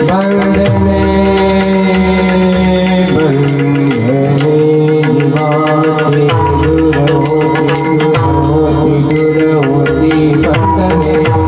बंधने बंधने जीवाचे दूर होती बंधने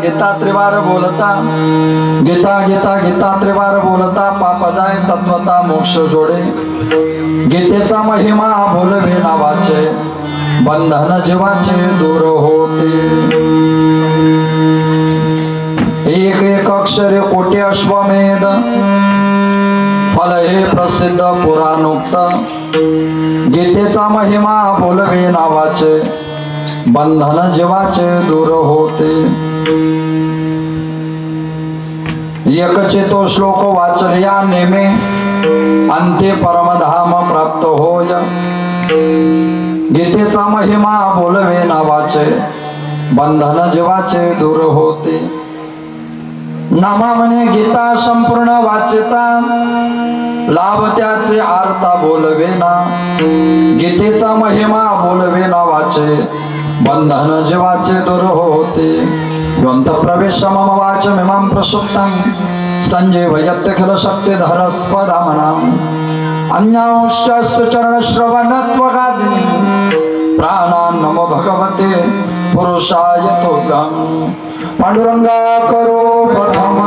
गीता त्रिवार बोलता गीता त्रिवार बोलता पाप जाय तत्वता मोक्ष जोडे गीतेचा महिमा बोलवे नावाचे बंधन जीवाचे दूर होते एक एक अक्षरे कोटी अश्वमेध फल हे प्रसिद्ध पुराणोक्त गीतेचा महिमा बोलवे नावाचे बंधन जीवाचे दूर होते एकचे तो श्लोक वाचल्या नेमे अंते परमधाम प्राप्त होय गीतेचा महिमा बोलवे नावाचे बंधन जीवाचे दूर होते नामा म्हणे गीता संपूर्ण वाचिता लाभ त्याचे आर्ता बोलवे ना गीतेचा महिमा बोलवे नावाचे बंधन जीवाचे दूर होते ग्रंथ प्रवेश मम वाच मिमां प्रसुप्तं संजीवयत्य खिल शक्तिधरस्पदामनां अन्यांश्च चरण श्रवणत्वगादिनी प्राणान् नमो भगवते पुरुषाय तुभ्यं पांडुरंगा करो प्रथम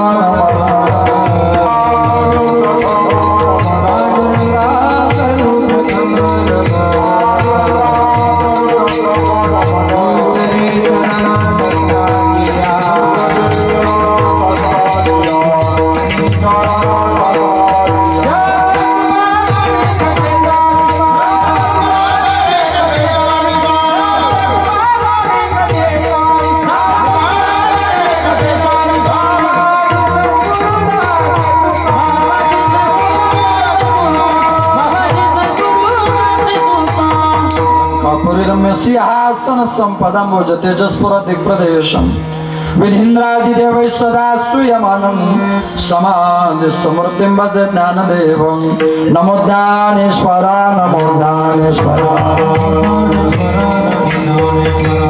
सिंहासन संपदा मोज तेजस्पुर दिग्प्रदेशम विधीन्द्रादिदेवै सदा स्तूयमानं समाधि समृद्धिं भज ज्ञानदेवं नमो ज्ञानेश्वरा नमो ज्ञानेश्वरा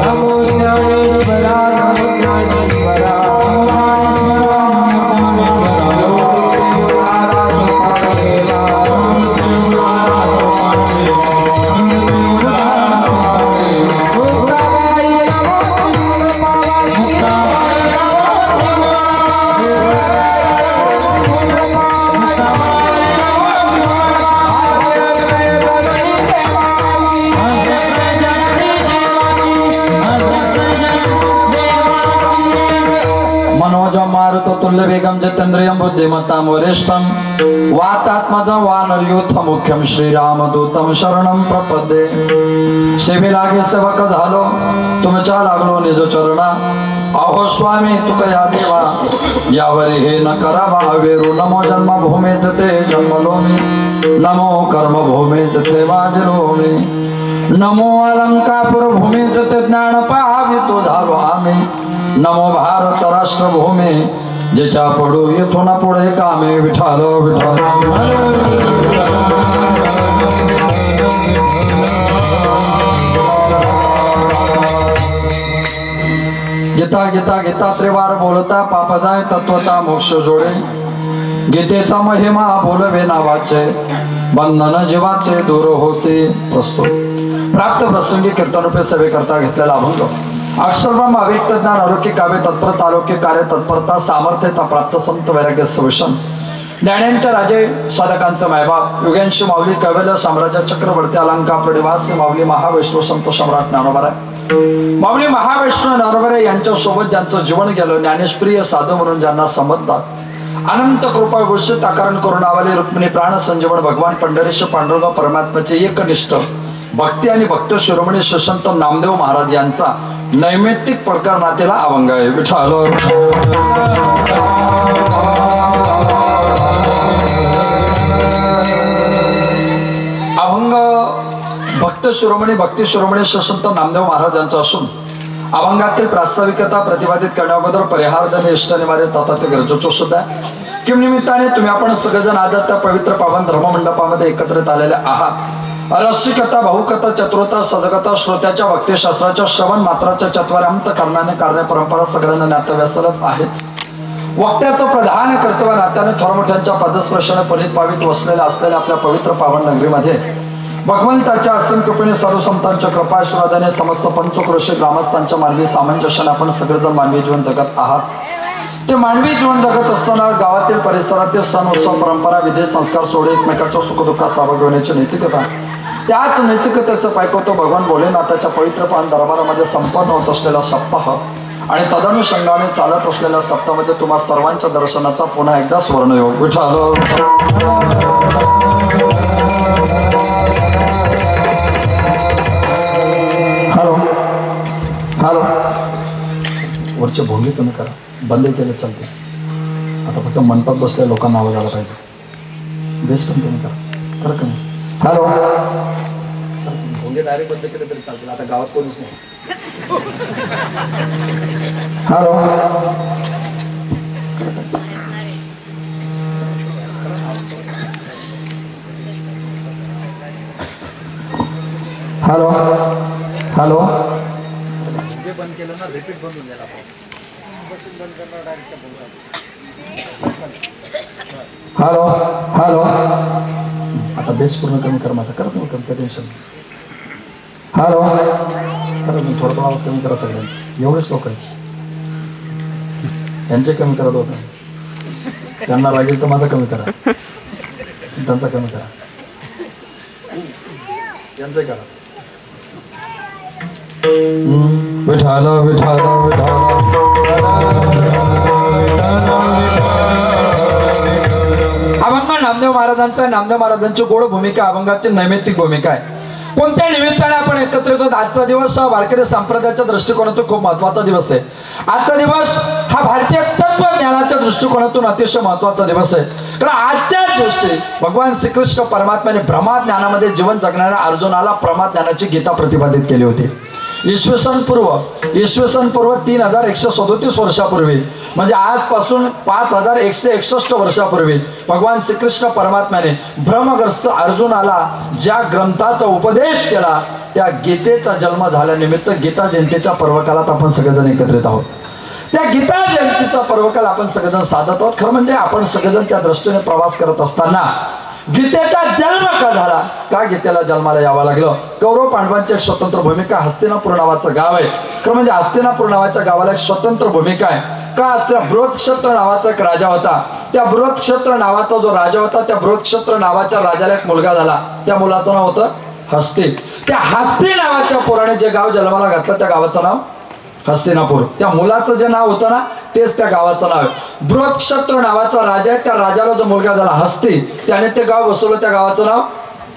नमो ज्ञानेश्वरा नमो ज्ञानेश्वरा तुल्य वेगम जितेंद्रियं बुद्धिमत्तां वरिष्ठं वातात्मजं वानरयूथ मुख्यं श्रीरामदूतं शरणं प्रपद्ये सेवे लागे सेवक झालो तुमच्या लागलो निज चरणा अहो स्वामी तुकया देवा यावरी हे न करावा वेरू नमो जन्मभूमेच ते जन्मलो मी नमो कर्मभूमेच ते वाढलो मी नमो अलंकापुर भूमीच ते ज्ञान पाहावी तो झालो आम्ही नमो भारत राष्ट्रभूमी ज्याच्या पडू येतो ना पुढे कामे विठाल विठाल गीता गीता गीता त्रिवार बोलता पाप जाय तत्वता मोक्ष जोडे गीतेचा महिमा बोलवे नावाचे बंधन जीवाचे दूर होते प्रस्तुत प्राप्त प्रसंगी कीर्तन रूपे सेवे करता घेतलेला अभंग अक्षर ब्रह्म अव्यक्त ज्ञान अलौकिक काव्य तत्परता अलौकिक कार्य तत्परता सामर्थ्यता प्राप्त संत वैराग्य सविशन ज्ञाण्यांच्या राजे साधकांचं मायबाप युगांशी माऊली कवेल साम्राज्य चक्रवर्ती अलंकार निवासी माऊली महावैष्णव संत सम्राट ज्ञानोबराय माऊली महावैष्णव ज्ञानोबराय यांच्या सोबत ज्यांचं जीवन गेलं ज्ञानेशप्रिय साधू म्हणून ज्यांना समजतात अनंत कृपा घोषित आकारण करून आवाले रुक्मिणी प्राण संजीवन भगवान पंढरीश पांडुरंग परमात्म्याचे एकनिष्ठ भक्ती आणि भक्त शिरोमणी श्रीसंत नामदेव महाराज यांचा नैमित्तिक प्रकार नातेला अभंग आहे विठ्ठल अभंग भक्त शिरोमणी भक्ती शिरोमणी श्रीसंत नामदेव महाराज यांचा असून अभंगातील प्रास्ताविकता प्रतिपादित करण्याबद्दल परिहार धन इष्ट निवारे तथा ते गरजेचं सुद्धा किम निमित्ताने तुम्ही आपण सगळेजण आज त्या पवित्र पावन धर्ममंडपामध्ये एकत्रित आलेले आहात रसिकता भाऊकथा चतुरता सजगता श्रोत्याच्या भक्तिशास्त्राच्या श्रवण मात्राच्या चत्वारांत करण्याने कार्य परंपरा सगळ्यांना नातेव्यासलच आहेच वक्त्याचं प्रधान कर्तव्य नात्याने थोरमोठ्यांच्या पदस्पर्शाने परित पावित वसलेल्या असलेल्या आपल्या पवित्र पावन नगरीमध्ये भगवंताच्या असीम कृपेने सर्व संतांच्या कृपाशीर्वादाने समस्त पंचक्रोशी ग्रामस्थांच्या मार्गी सामंजस्याने आपण सगळेजण मानवी जीवन जगत आहात ते मानवी जीवन जगत असताना गावातील परिसरातील सण उत्सव परंपरा विधी संस्कार सोडे एकमेकाच्या सुखदुःखात सहभागी होण्याची नैतिकता त्याच नैतिकतेचं पायपतो भगवान भोलेनाथाच्या पवित्र पावन दरबारामध्ये संपन्न होत असलेला सप्ताह आणि तदनुषंगाने चालत असलेल्या सप्ताहामध्ये तुम्हा सर्वांच्या दर्शनाचा पुन्हा एकदा स्वर्णयोग विठ्ठल हॅलो हॅलो वरचे भोंगे कमी करा बंद केले चालते आता फक्त मंडपात बसल्या लोकांना आवाज आला पाहिजे बेस पण कमी करा कमी हॅलो भोंगे डायरेक्ट बंद केले तरी चालतील आता गावात कोणीच नाही हॅलो हॅलो हॅलो बंद केलं ना रिपीट बंद होऊन जाईल हॅलो हॅलो आता बेस पूर्ण कमी कर माझा करत नाही कमी टेन्शन हॅलो खरं मी थोडा आवाज कमी करा सगळ्यांनी एवढेच लोक आहेत त्यांचे कमी करत होतं त्यांना लागेल तर माझा कमी करा त्यांचा कमी करा त्यांचं करा विठाल विठाल अभंग नामदेव महाराजांची गोड भूमिका अभंगाची नैमित्तिक भूमिका आहे कोणत्या निमित्ताने आपण एकत्रित होतो आजचा दिवस हा वारकरी संप्रदायाच्या दृष्टिकोनातून खूप महत्वाचा दिवस आहे आजचा दिवस हा भारतीय तत्वज्ञानाच्या दृष्टिकोनातून अतिशय महत्वाचा दिवस आहे कारण आजच्या दिवशी भगवान श्रीकृष्ण परमात्म्याने ब्रह्मज्ञानामध्ये जीवन जगणाऱ्या अर्जुनाला ब्रह्मज्ञानाची गीता प्रतिपादित केली होती इसवी सन पूर्व 3137 वर्षापूर्वी म्हणजे आजपासून 5161 वर्षापूर्वी भगवान श्रीकृष्ण परमात्म्याने ब्रह्मग्रस्त अर्जुनाला ज्या ग्रंथाचा उपदेश केला त्या गीतेचा जन्म झाल्यानिमित्त गीता जयंतीच्या पर्वकालात आपण सगळेजण एकत्रित आहोत त्या गीता जयंतीचा पर्वकाल आपण सगळेजण साधत आहोत खरं म्हणजे आपण सगळेजण त्या दृष्टीने प्रवास करत असताना गीतेचा जन्म का झाला का गीतेला जन्माला यावं लागलं कौरव पांडवांची एक स्वतंत्र भूमिका हस्तिनापूर नावाचं गाव आहे खरं म्हणजे हस्तिनापूर नावाच्या गावाला एक स्वतंत्र भूमिका आहे का त्या बृहत्क्षत्र नावाचा एक राजा होता त्या बृहत्क्षत्र नावाचा जो राजा होता त्या बृहत्क्षत्र नावाच्या राजाला एक मुलगा झाला त्या मुलाचं नाव होतं हस्ती त्या हस्ती नावाच्या पोराने जे गाव जन्माला घातलं त्या गावाचं नाव हस्तिनापूर त्या मुलाचं जे नाव होतं ना तेच त्या गावाचं नाव आहे बृहत्क्षत्र नावाचा राजा आहे त्या राजाला जो मुलगा झाला हस्ती त्याने ते गाव बसवलं त्या गावाचं नाव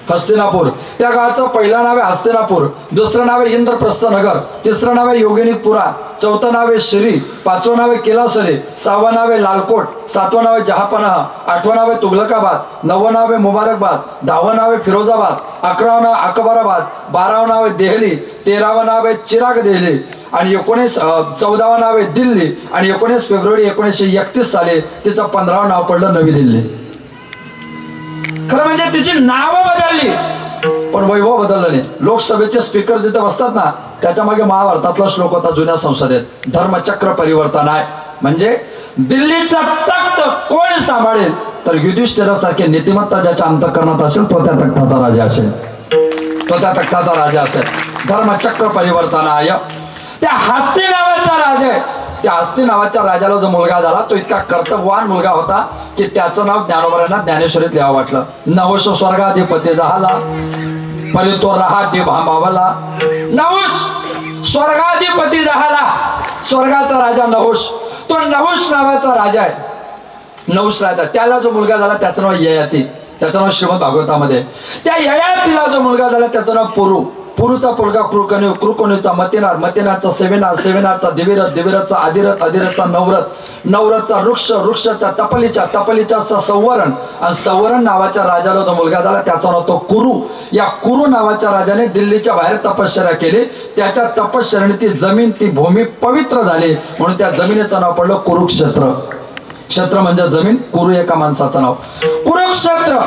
हस्तिनापूर त्या गावाचं पहिलं नाव आहे हस्तिनापूर दुसरं नाव आहे इंद्रप्रस्थ नगर तिसरं नाव आहे योगिनीपुरा चौथं नाव आहे श्री पाचवं नाव आहे केलासरी सहावं नाव आहे लालकोट सातवं नाव आहे जहापनाह आठवं नाव आहे तुगलकाबाद नववं नाव आहे मुबारकबाद दहावं नाव आहे फिरोजाबाद अकरावं नाव अकबराबाद बारावं नाव आहे देहली तेरावं नाव आहे चिराग देहली आणि 14वं नाव आहे दिल्ली आणि 19 फेब्रुवारी 1931 साली तिचं 15वं नाव पडलं नवी दिल्ली खरं म्हणजे तिची नावं बदलली पण वैभव बदललं नाही लोकसभेचे स्पीकर जिथे बसतात ना त्याच्या मागे महाभारतातला श्लोक होता जुन्या संसदेत धर्मचक्र परिवर्तन आहे म्हणजे दिल्लीचा तख्त कोण सांभाळेल तर युधिष्ठिरासारखे नीतिमत्ता ज्याच्या अंतःकरणात असेल तो त्या तख्ताचा राजा असेल धर्मचक्र परिवर्तन आहे त्या हस्ती नावाचा राजा आहे, त्या हस्ती नावाच्या राजाला जो मुलगा झाला तो इतका कर्तव्यवान मुलगा होता की त्याचं नाव ज्ञानोबरांना ज्ञानेश्वरीत लिहावं वाटलं. नवश स्वर्गाधिपती झाला परी तो रहाटी भांबावला. नहुष स्वर्गाधिपती झाला, स्वर्गाचा राजा नहुष. तो नहुष नावाचा राजा आहे. नहुष राजा, त्याला जो मुलगा झाला त्याचं नाव ययाती, त्याचं नाव श्रीमद भागवतामध्ये. त्या ययातीला जो मुलगा झाला त्याचं नाव पुरू. पुरूचा मुलगा कृकणू, कृकणूचा मतिनार, मतिनारचा सेविनार, सेविनारचा दिविरथ, दिविरथचा आदिरथ, आदिरथचा नवरथ, नवरथचा वृक्ष, वृक्षाचा तपलीचा, तपलीचा संवरण. आणि संवरण नावाच्या राजाला जो मुलगा झाला त्याचा नाव तो कुरु. या कुरु नावाच्या राजाने दिल्लीच्या बाहेर तपश्चर्या केली. त्याच्या तपश्चर्याने ती जमीन, ती भूमी पवित्र झाली म्हणून त्या जमिनीचं नाव पडलं कुरुक्षेत्र. क्षेत्र म्हणजे जमीन, कुरु एका माणसाचं नाव कुरुक्षेत्र.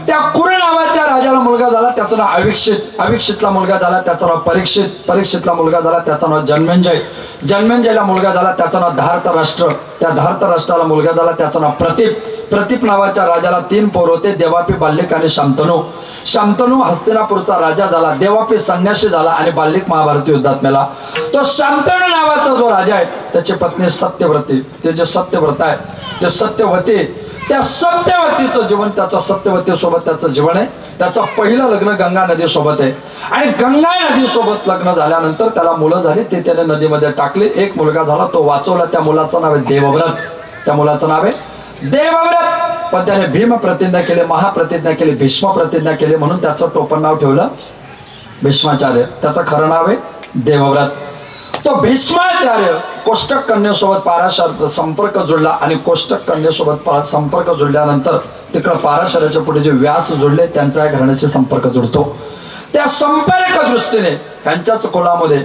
त्या कुरु नावाच्या राजाला मुलगा झाला त्याचं नाव अविक्षित. अविक्षितला मुलगा झाला त्याचं नाव परीक्षित. परीक्षितला मुलगा झाला त्याचं नाव जन्मेंजय. जन्मेंजयला मुलगा झाला त्याचं नाव धार्तराष्ट्र. त्या धार्तराष्ट्राला मुलगा झाला त्याचं नाव प्रतीप. प्रतीप नावाच्या राजाला 3 पोर होते, देवापी, बाल्लिक आणि शांतनू. शांतनू हस्तिनापूरचा राजा झाला, देवापी संन्यासी झाला आणि बाल्लिक महाभारत युद्धात मेला. तो शांतनू नावाचा जो राजा आहे त्याची पत्नी सत्यव्रती, ते जे सत्यव्रत आहे ते सत्यवती. त्या सत्यवतीचं जीवन, त्याच्या सत्यवती सोबत त्याचं जीवन आहे. त्याचं पहिलं लग्न गंगा नदी सोबत आहे आणि गंगा नदी सोबत लग्न झाल्यानंतर त्याला मुलं झाली, ते त्याने नदीमध्ये टाकले. एक मुलगा झाला, तो वाचवला. त्या मुलाचं नाव आहे देवव्रत. त्या मुलाचं नाव आहे देवव्रत. पण त्याने भीम प्रतिज्ञा केली, महाप्रतिज्ञा केली, भीष्म प्रतिज्ञा केली म्हणून त्याचं टोपण नाव ठेवलं भीष्माचार्य. त्याचं खरं नाव आहे देवव्रत. तो भीष्माचार्य कोष्टक कन्येसोबत पाराशर संपर्क जुळला आणि कोष्टक कन्येसोबत संपर्क जुळल्यानंतर तिकडं पाराशराच्या पुढे जे व्यास जुळले त्यांचा घराण्याशी संपर्क जुळतो. त्या संपर्क दृष्टीने त्यांच्याच कुलामध्ये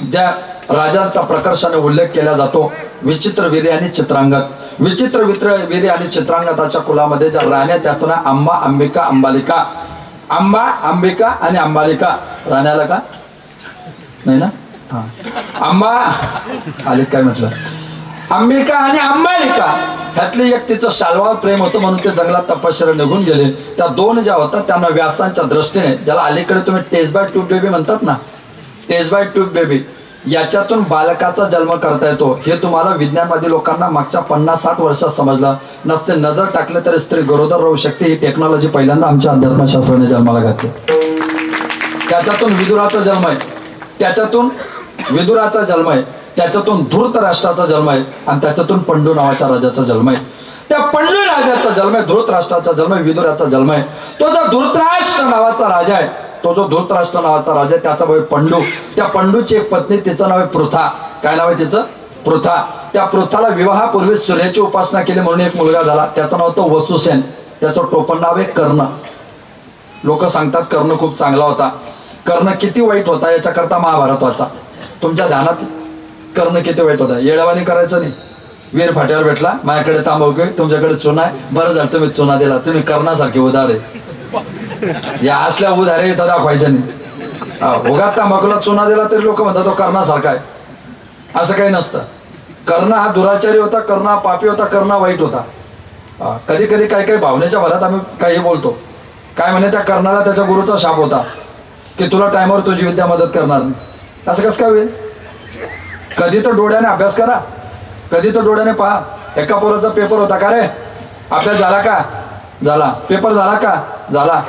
त्या राजांचा प्रकर्षाने उल्लेख केला जातो. विचित्र वीर्य आणि चित्रांगत. विचित्र वीर्य आणि चित्रांगताच्या कुलामध्ये ज्या राण्या त्याचं नाव अंबा, अंबिका, अंबालिका. अंबा, अंबिका आणि अंबालिका. राण्याला का नाही ना, अंबा आले काय म्हटलं, अंबिका आणि अंबालिका. ह्यातली एक तिचं शाल्वावर प्रेम होतं म्हणून ते जंगलात तपश्चर्या निघून गेले. त्या 2 ज्या होतात त्यांना व्यासांच्या दृष्टीने, ज्याला अलीकडे तुम्ही टेस्ट बाय ट्यूब बेबी म्हणतात ना, टेस्ट बाय ट्यूब बेबी, याच्यातून बालकाचा जन्म करता येतो हे तुम्हाला विज्ञानवादी लोकांना मागच्या 50-60 वर्षात समजलं नसते. नजर टाकले तरी स्त्री गरोदर राहू शकते. ही टेक्नॉलॉजी पहिल्यांदा आमच्या अध्यात्मशास्त्राने जन्माला घातली. त्याच्यातून विदुराचा जन्म आहे, त्याच्यातून विदुराचा जन्म आहे, त्याच्यातून धूर्त राष्ट्राचा जन्म आहे आणि त्याच्यातून पंडू नावाच्या राजाचा जन्म आहे. त्या पंडू राजाचा जन्म आहे, धूर्त राष्ट्राचा जन्म आहे, विदुराचा जन्म आहे. तो जो धूर्तराष्ट्र नावाचा राजा आहे, तो जो धूर्तराष्ट्र नावाचा राजा आहे त्याचा भाऊ पंडू. त्या पंडूची एक पत्नी, तिचं नाव आहे पृथा. काय नाव आहे तिचं? पृथा. त्या पृथाला विवाहापूर्वी सूर्याची उपासना केली म्हणून एक मुलगा झाला, त्याचं नाव होतं वसुसेन. त्याचं टोपण नाव आहे कर्ण. लोक सांगतात कर्ण खूप चांगला होता. कर्ण किती वाईट होता याच्याकरता महाभारत वाचा. तुमच्या ध्यानात कर्ण किती वाईट होता. येळवानी करायचं नाही. वीर फाट्यावर भेटला, माझ्याकडे तांबवके, तुमच्याकडे चुना आहे, बरं झालं तुम्ही चुना दिला, तुम्ही कर्णासारखे उदार आहे. या असल्या उदारे इथं दाखवायच्या नाही. उगाच तांबाखूला चुना दिला तरी लोक म्हणतात तो कर्णासारखा आहे. असं काही नसतं. कर्ण हा दुराचारी होता, कर्ण हा पापी होता, कर्ण वाईट होता. कधी कधी काही काही भावनेच्या भरात आम्ही काही बोलतो. काय म्हणे, त्या कर्णाला त्याच्या गुरुचा शाप होता की तुला टायमावर तुझी विद्या मदत करणार नाही. असं कसं काय होईल? कधी तर डोळ्याने अभ्यास करा, कधी तर डोळ्याने पहा. एका पोराचा पेपर होता, का रे अभ्यास झाला का? झाला. पेपर झाला का? झाला.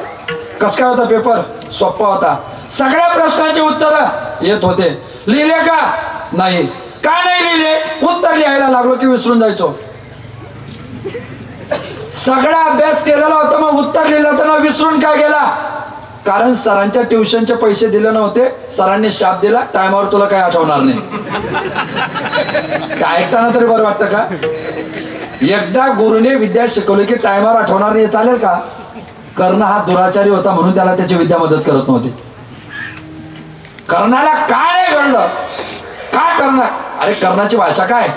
कस काय होता पेपर? सोपा होता. सगळ्या प्रश्नांची उत्तर येत होते. लिहिले का? नाही. का नाही लिहिले? उत्तर लिहायला लागलो की विसरून जायचो. सगळा अभ्यास केलेला होता, मग उत्तर लिहिलं तर विसरून का गेला? कारण सरांच्या ट्युशनचे पैसे दिले नव्हते. सरांनी शाप दिला, टायमावर तुला काही आठवणार नाही. काय ऐकताना तरी बरं वाटतं का? एकदा गुरुने विद्या शिकवली की टायमावर आठवणार नाही, चालेल का? कर्ण हा दुराचारी होता म्हणून त्याला त्याची विद्या मदत करत नव्हती. कर्णाला काय घडलं? का करणार? अरे कर्णाची भाषा काय?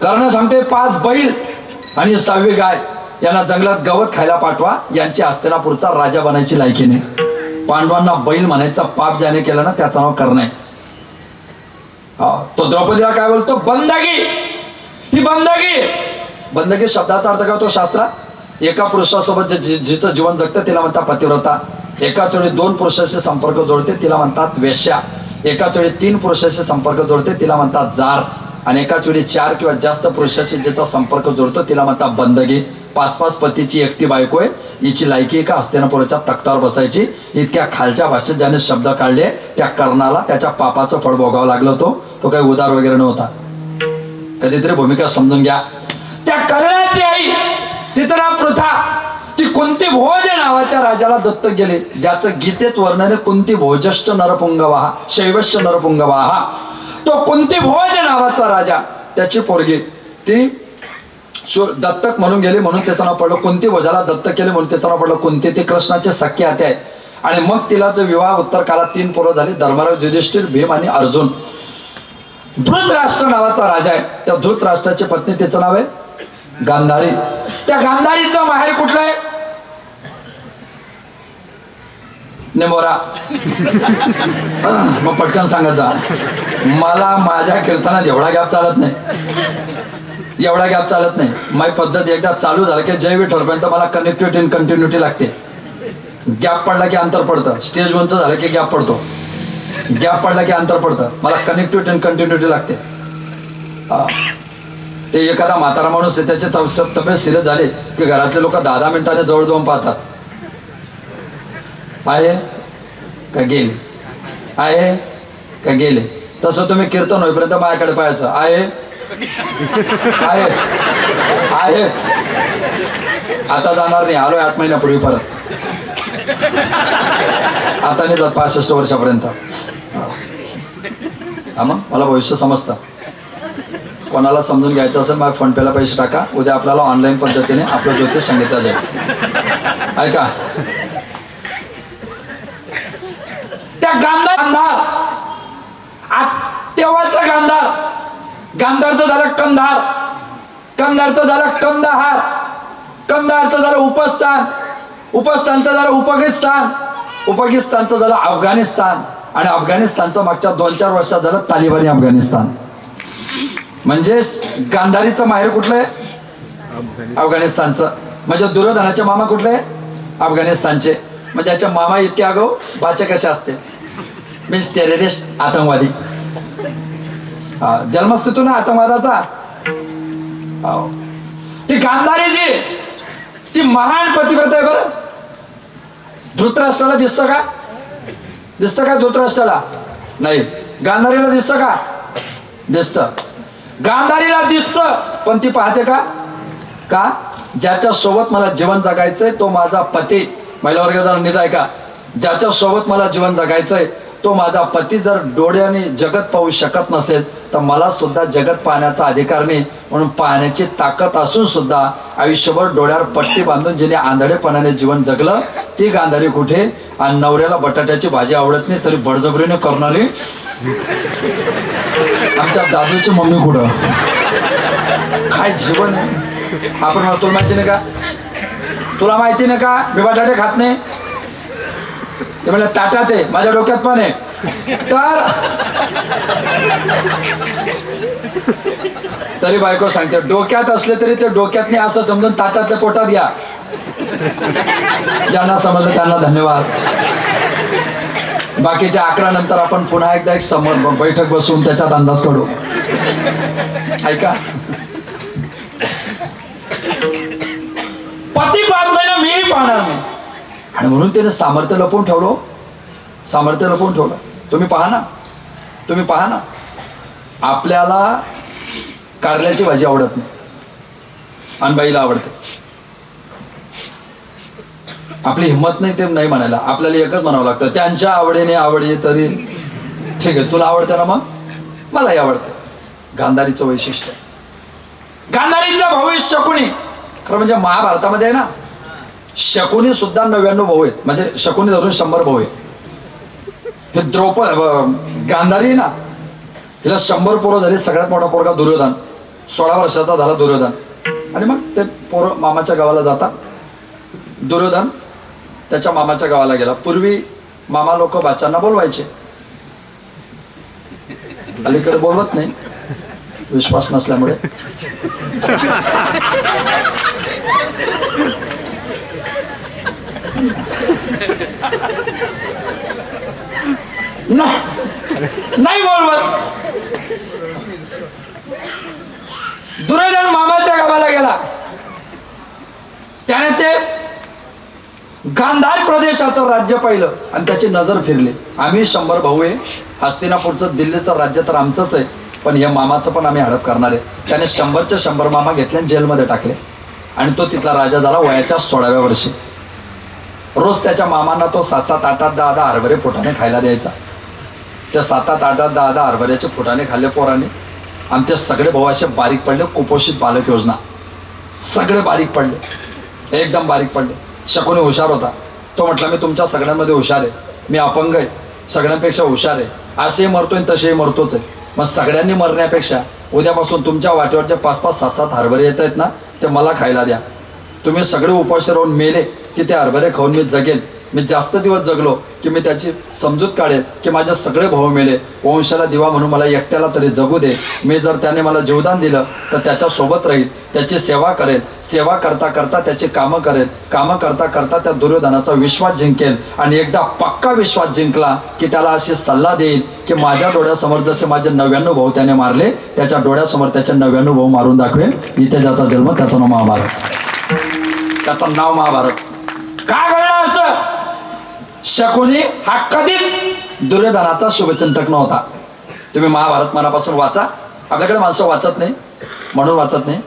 कर्ण सांगते 5 बैल आणि 6वी गाय यांना जंगलात गवत खायला पाठवा. यांची हस्तिनापूरचा राजा बनायची लायकी नाही. पांडवांना बैल म्हणायचा पाप ज्याने केलं ना त्याचं नाव कर्ण आहे. तो द्रौपदीला काय बोलतो? बंदगी. ही बंदगी. बंदगी शब्दाचा अर्थ काय होतो शास्त्रात? एका पुरुषासोबत जिचं जीवन जगतं तिला म्हणतात पतिव्रता. एकाच वेळी 2 पुरुषाशी संपर्क जोडते तिला म्हणतात वेश्या. एकाच वेळी 3 पुरुषाशी संपर्क जोडते तिला म्हणतात जार, आणि एकाच वेळी 4 किंवा जास्त पुरुषाशी ज्याचा संपर्क जोडतो तिला म्हणतात बंदगी. 5-5 पतीची एकटी बायको आहे. हिची लायकी का हस्तिनापुराच्या तख्तावर बसायची. इतक्या खालच्या भाषेत ज्याने शब्द काढले त्या कर्णाला त्याच्या पापाचं फळ भोगावं लागलं होतं. तो काही उदार वगैरे नव्हता. कधीतरी भूमिका समजून घ्या. त्या कर्णाची आई तिचं नाव पृथा, ती कुंती भोज नावाच्या राजाला दत्तक गेले, ज्याचं गीतेत वर्णन आहे कुंती भोजश्च नरपुंगवाहा शैवश्च नरपुंगवाहा. तो कुंती भोज नावाचा राजा, त्याची पोरगी ती दत्तक म्हणून गेली म्हणून त्याचं नाव पडलं कुंती भोजाला दत्तक केले म्हणून त्याचं नाव पडलं कुंती. ती कृष्णाचे सख्खे आते आहे. आणि मग तिला जो विवाह उत्तर काळात 3 पोरं झाली, धर्मराज, युधिष्ठिर, भीम आणि अर्जुन. धृतराष्ट्र नावाचा राजा आहे. त्या धृतराष्ट्राची पत्नी तिचं नाव आहे गांधारी. त्या गांधारीचं माहेर कुठलं आहे? नेमोरा. मग पटकन सांगायचा, मला माझ्या कीर्तनात एवढा गॅप चालत नाही, एवढा गॅप चालत नाही. माझी पद्धत एकदा चालू झालं की जय विठ्ठलपर्यंत मला कनेक्टिव्हिटी आणि कंटिन्युटी लागते. गॅप पडला की अंतर पडतं. स्टेज 1चं झालं की गॅप पडतो, गॅप पडला की अंतर पडतं. मला कनेक्टिव्हिटी आणि कंटिन्युटी लागते. ते एखादा म्हातारा माणूस आहे त्याचे तब्येत सिरियस झाले की घरातले लोक 10 मिनिटाने जवळ जाऊन पाहतात, आहे का गेले, आहे का गेले. तसं तुम्ही कीर्तन होईपर्यंत माझ्याकडे पाहायचं, आहे आहेच आहेच. आता जाणार नाही, आलोय 8 महिन्यापूर्वी परत. आता नाही जात 65 वर्षापर्यंत. हा मग मला भविष्य समजतं. कोणाला समजून घ्यायचं असेल माझ्या फोनपेला पैसे टाका. उद्या आपल्याला ऑनलाईन पद्धतीने आपलं ज्योतिष सांगितलं जाईल. ऐका, त्या गांधार तेव्हाचा गांधार, गांधारचं झालं कंधार, कंधारचं झालं कंदाहार, कंदाहारचं झालं उपस्थान, उपस्थानचं झालं उपगिस्तान, उपगिस्तानचं झालं अफगाणिस्तान, आणि अफगाणिस्तानचं मागच्या 2-4 वर्षात झालं तालिबानी अफगाणिस्तान. म्हणजे गांधारीचं माहेर कुठलं आहे? अफगाणिस्तानचं. म्हणजे दुर्योधनाचे मामा कुठले? अफगाणिस्तानचे. म्हणजे याचे मामा इतके आगाऊ, बाचे कसे असते? मीन्स टेररिस्ट, आतंकवादी. जन्मस्थितून आतंकवादाचा. ती गांधारीची ती महान पतिव्रता आहे. बरं, धृतराष्ट्राला दिसतं का? दिसतं का धृतराष्ट्राला? नाही. गांधारीला दिसतं का? दिसतं. गांधारीला दिसतं, पण ती पाहते का? का? ज्याच्या सोबत मला जीवन जगायचंय तो माझा पती. महिला वर्ग जरा नीट ऐका. ज्याच्या सोबत मला जीवन जगायचंय तो माझा पती जर डोळ्याने जगत पाहू शकत नसेल तर मला सुद्धा जगत पाहण्याचा अधिकार नाही. म्हणून पाहण्याची ताकद असून सुद्धा आयुष्यभर डोळ्यावर पट्टी बांधून जिने आंधळेपणाने जीवन जगलं ती गांधारी कुठे? आणि नवऱ्याला बटाट्याची भाजी आवडत नाही तरी बळजबरीने करणारी आमच्या दादूची मम्मी कुठं? काय जीवन आहे. आपण तुला माहिती नाही का? तुला माहिती नाही का मी बटाटे खात नाही? ते म्हणलं ताटात आहे, माझ्या डोक्यात पण आहे. तर तरी बायको सांगते डोक्यात असले तरी ते डोक्यात नाही असं समजून ताटातल्या पोटात घ्या. ज्यांना समजलं त्यांना धन्यवाद. बाकीच्या 11 नंतर आपण पुन्हा एकदा एक समोर बैठक बसून त्याच्यात अंदाज काढू. ऐका, पती पाहतोय मीही पाहणार नाही. आणि म्हणून त्याने सामर्थ्य लपवून ठेवलं, सामर्थ्य लपवून ठेवलं. तुम्ही पहा ना, तुम्ही पहा ना. आपल्याला कारल्याची भाजी आवडत नाही आणि बाईला आवडते. आपली हिंमत नाही ते नाही म्हणायला, आपल्याला एकच म्हणावं लागतं त्यांच्या आवडीने आवडी तरी ठीक आहे. तुला आवडतं ना, मग मलाही आवडतं. गांधारीचं वैशिष्ट्य. गांधारीचा भाऊ आहे शकुनी. खरं म्हणजे महाभारतामध्ये आहे ना शकुनी सुद्धा 99 भाऊ आहेत. म्हणजे शकुनी धरून 100 भाऊ आहेत. हे गांधारी ना हिला 100 पोरं झाली. सगळ्यात मोठा पोरगा दुर्योधन, 16 वर्षाचा झाला दुर्योधन. आणि मग ते पोरं मामाच्या गावाला जातात. दुर्योधन त्याच्या मामाच्या गावाला गेला. पूर्वी मामा लोक बाच्यांना बोलवायचे, अलीकडे बोलवत नाही विश्वास नसल्यामुळे. ते गांधार प्रदेशाचं राज्य पाहिलं आणि त्याची नजर फिरली. आम्ही 100 भाऊ आहे. हस्तिनापूरचं दिल्लीचं राज्य तर आमचंच आहे, पण या मामाचं पण आम्ही हडप करणार आहे. त्याने 100चे 100 मामा घेतले आणि जेलमध्ये टाकले आणि तो तिथला राजा झाला वयाच्या 16व्या वर्षी. रोज त्याच्या मामांना तो 7-7, 8-8, 10-10 हरभरे फुटाने खायला द्यायचा. त्या 7-8, 8-8, 10-10 हरभऱ्याचे फुटाने खाल्ले पोराने आणि ते सगळे भाऊ असे बारीक पडले. कुपोषित बालक योजना सगळे बारीक पडले, एकदम बारीक पडले. शकुनी हुशार होता. तो म्हटला मी तुमच्या सगळ्यांमध्ये हुशार आहे, मी अपंग आहे, सगळ्यांपेक्षा हुशार आहे, असेही मरतोय तसेही मरतोच आहे. मग सगळ्यांनी मरण्यापेक्षा उद्यापासून तुमच्या वाटेवरचे 5-5, 7-7 हरभरे येत आहेत ना, ते मला खायला द्या. तुम्ही सगळे उपाशी राहून मेले की ते हरभरे खाऊन मी जगेन. मी जास्त दिवस जगलो की मी त्याची समजूत काढेल की माझे सगळे भाऊ मेले, वंशाला दिवा म्हणून मला एकट्याला तरी जगू दे. मी जर त्याने मला जीवदान दिलं तर त्याच्यासोबत राहील, त्याची सेवा करेल, सेवा करता करता त्याची कामं करेल, कामं करता करता त्या दुर्योधनाचा विश्वास जिंकेल आणि एकदा पक्का विश्वास जिंकला की त्याला अशी सल्ला देईल की माझ्या डोळ्यासमोर जसे माझे 99 भाऊ त्याने मारले, त्याच्या डोळ्यासमोर त्याचे 99 भाऊ मारून दाखवेल. इथे ज्याचा जन्म त्याचं नाव महाभारत, त्याचं नाव महाभारत. का घडलं असं? शकुनी हा कधीच दुर्योधनाचा शुभचिंतक नव्हता. तुम्ही महाभारत मनापासून वाचा. आपल्याकडे माणसं वाचत नाही म्हणून वाचत नाही.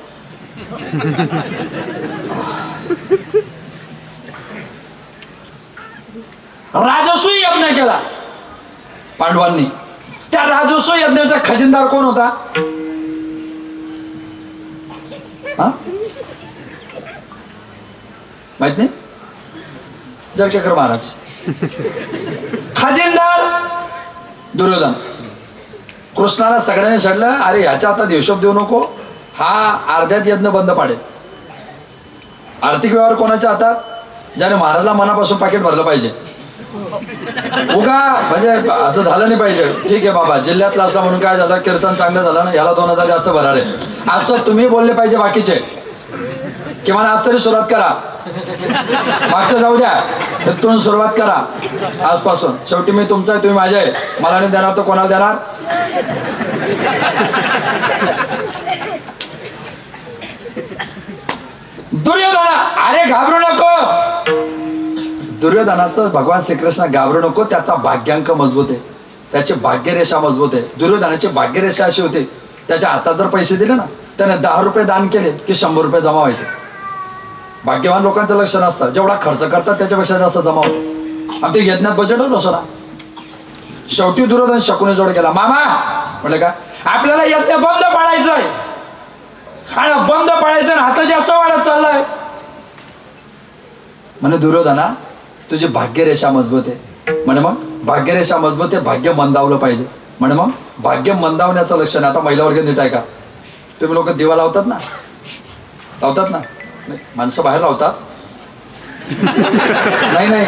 राजसूय यज्ञ केला पांडवांनी. त्या राजसूय यज्ञाचा खजिनदार कोण होता? माहित नाही? जळकेकर महाराज. खजिनदार दुर्योधन. कृष्णाला सगळ्यांनी छडलं, अरे ह्याच्या आता हिशोब देऊ नको, हा अर्ध्यात यज्ञ बंद पाडेल. आर्थिक व्यवहार कोणाच्या हातात? ज्याने महाराजला मनापासून पाकिट भरलं पाहिजे. उगा म्हणजे असं झालं नाही पाहिजे. ठीक आहे बाबा, जिल्ह्यातला असला म्हणून काय झालं, कीर्तन चांगलं झालं ना, याला 2000 जास्त भरार आहे, असं तुम्ही बोलले पाहिजे. बाकीचे किमान आज तरी सुरुवात करा. मागचं जाऊ द्या, तिथून सुरुवात करा आजपासून. शेवटी मी तुमचा आहे, तुम्ही माझे आहे. मला नाही देणार तर कोणाला देणार? दुर्योधना, अरे घाबरू नको. दुर्योधनाचं भगवान श्रीकृष्ण घाबरू नको, त्याचा भाग्यांक मजबूत आहे, त्याची भाग्यरेषा मजबूत आहे. दुर्योधनाची भाग्यरेषा अशी होती, त्याच्या हातात जर पैसे दिले ना, त्याने 10 रुपये दान केले की 100 रुपये जमा व्हायचे. भाग्यवान लोकांचं लक्ष नसतं, जेवढा खर्च करतात त्याच्यापेक्षा जास्त जमा होतो. आणि ते यज्ञात बजेटच नसो ना. शेवटी दुर्योधन शकुनी जोड गेला. मामा म्हटलं का, आपल्याला यज्ञ बंद पाडायचंय आणि बंद पाडायचं, हात जास्त वाढत चाललाय. म्हणे दुर्योधना, तुझी भाग्यरेषा मजबूत आहे. म्हणे मग भाग्यरेषा मजबूत आहे, भाग्य मंदावलं पाहिजे. म्हणे मग भाग्य मंदावण्याचं लक्षण. आता महिला वर्ग नीट आहे का? तुम्ही लोक दिवा लावतात ना, लावतात ना? माणसं बाहेर लावतात. नाही नाही,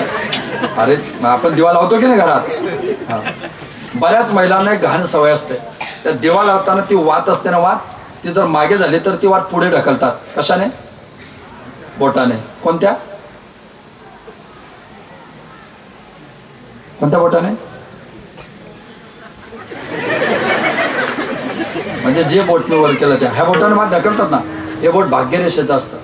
अरे आपण दिवा लावतो की नाही घरात? बऱ्याच महिलांना एक घाण सवय असते, त्या दिवा लावताना ती वात असते ना, वात ती जर मागे झाली तर ती वात पुढे ढकलतात. कशाने? बोटाने. कोणत्या कोणत्या बोटाने? म्हणजे जे बोटने वर केलं त्या, ह्या बोटाने वात ढकलतात ना, हे बोट भाग्यरेषेचं असतं.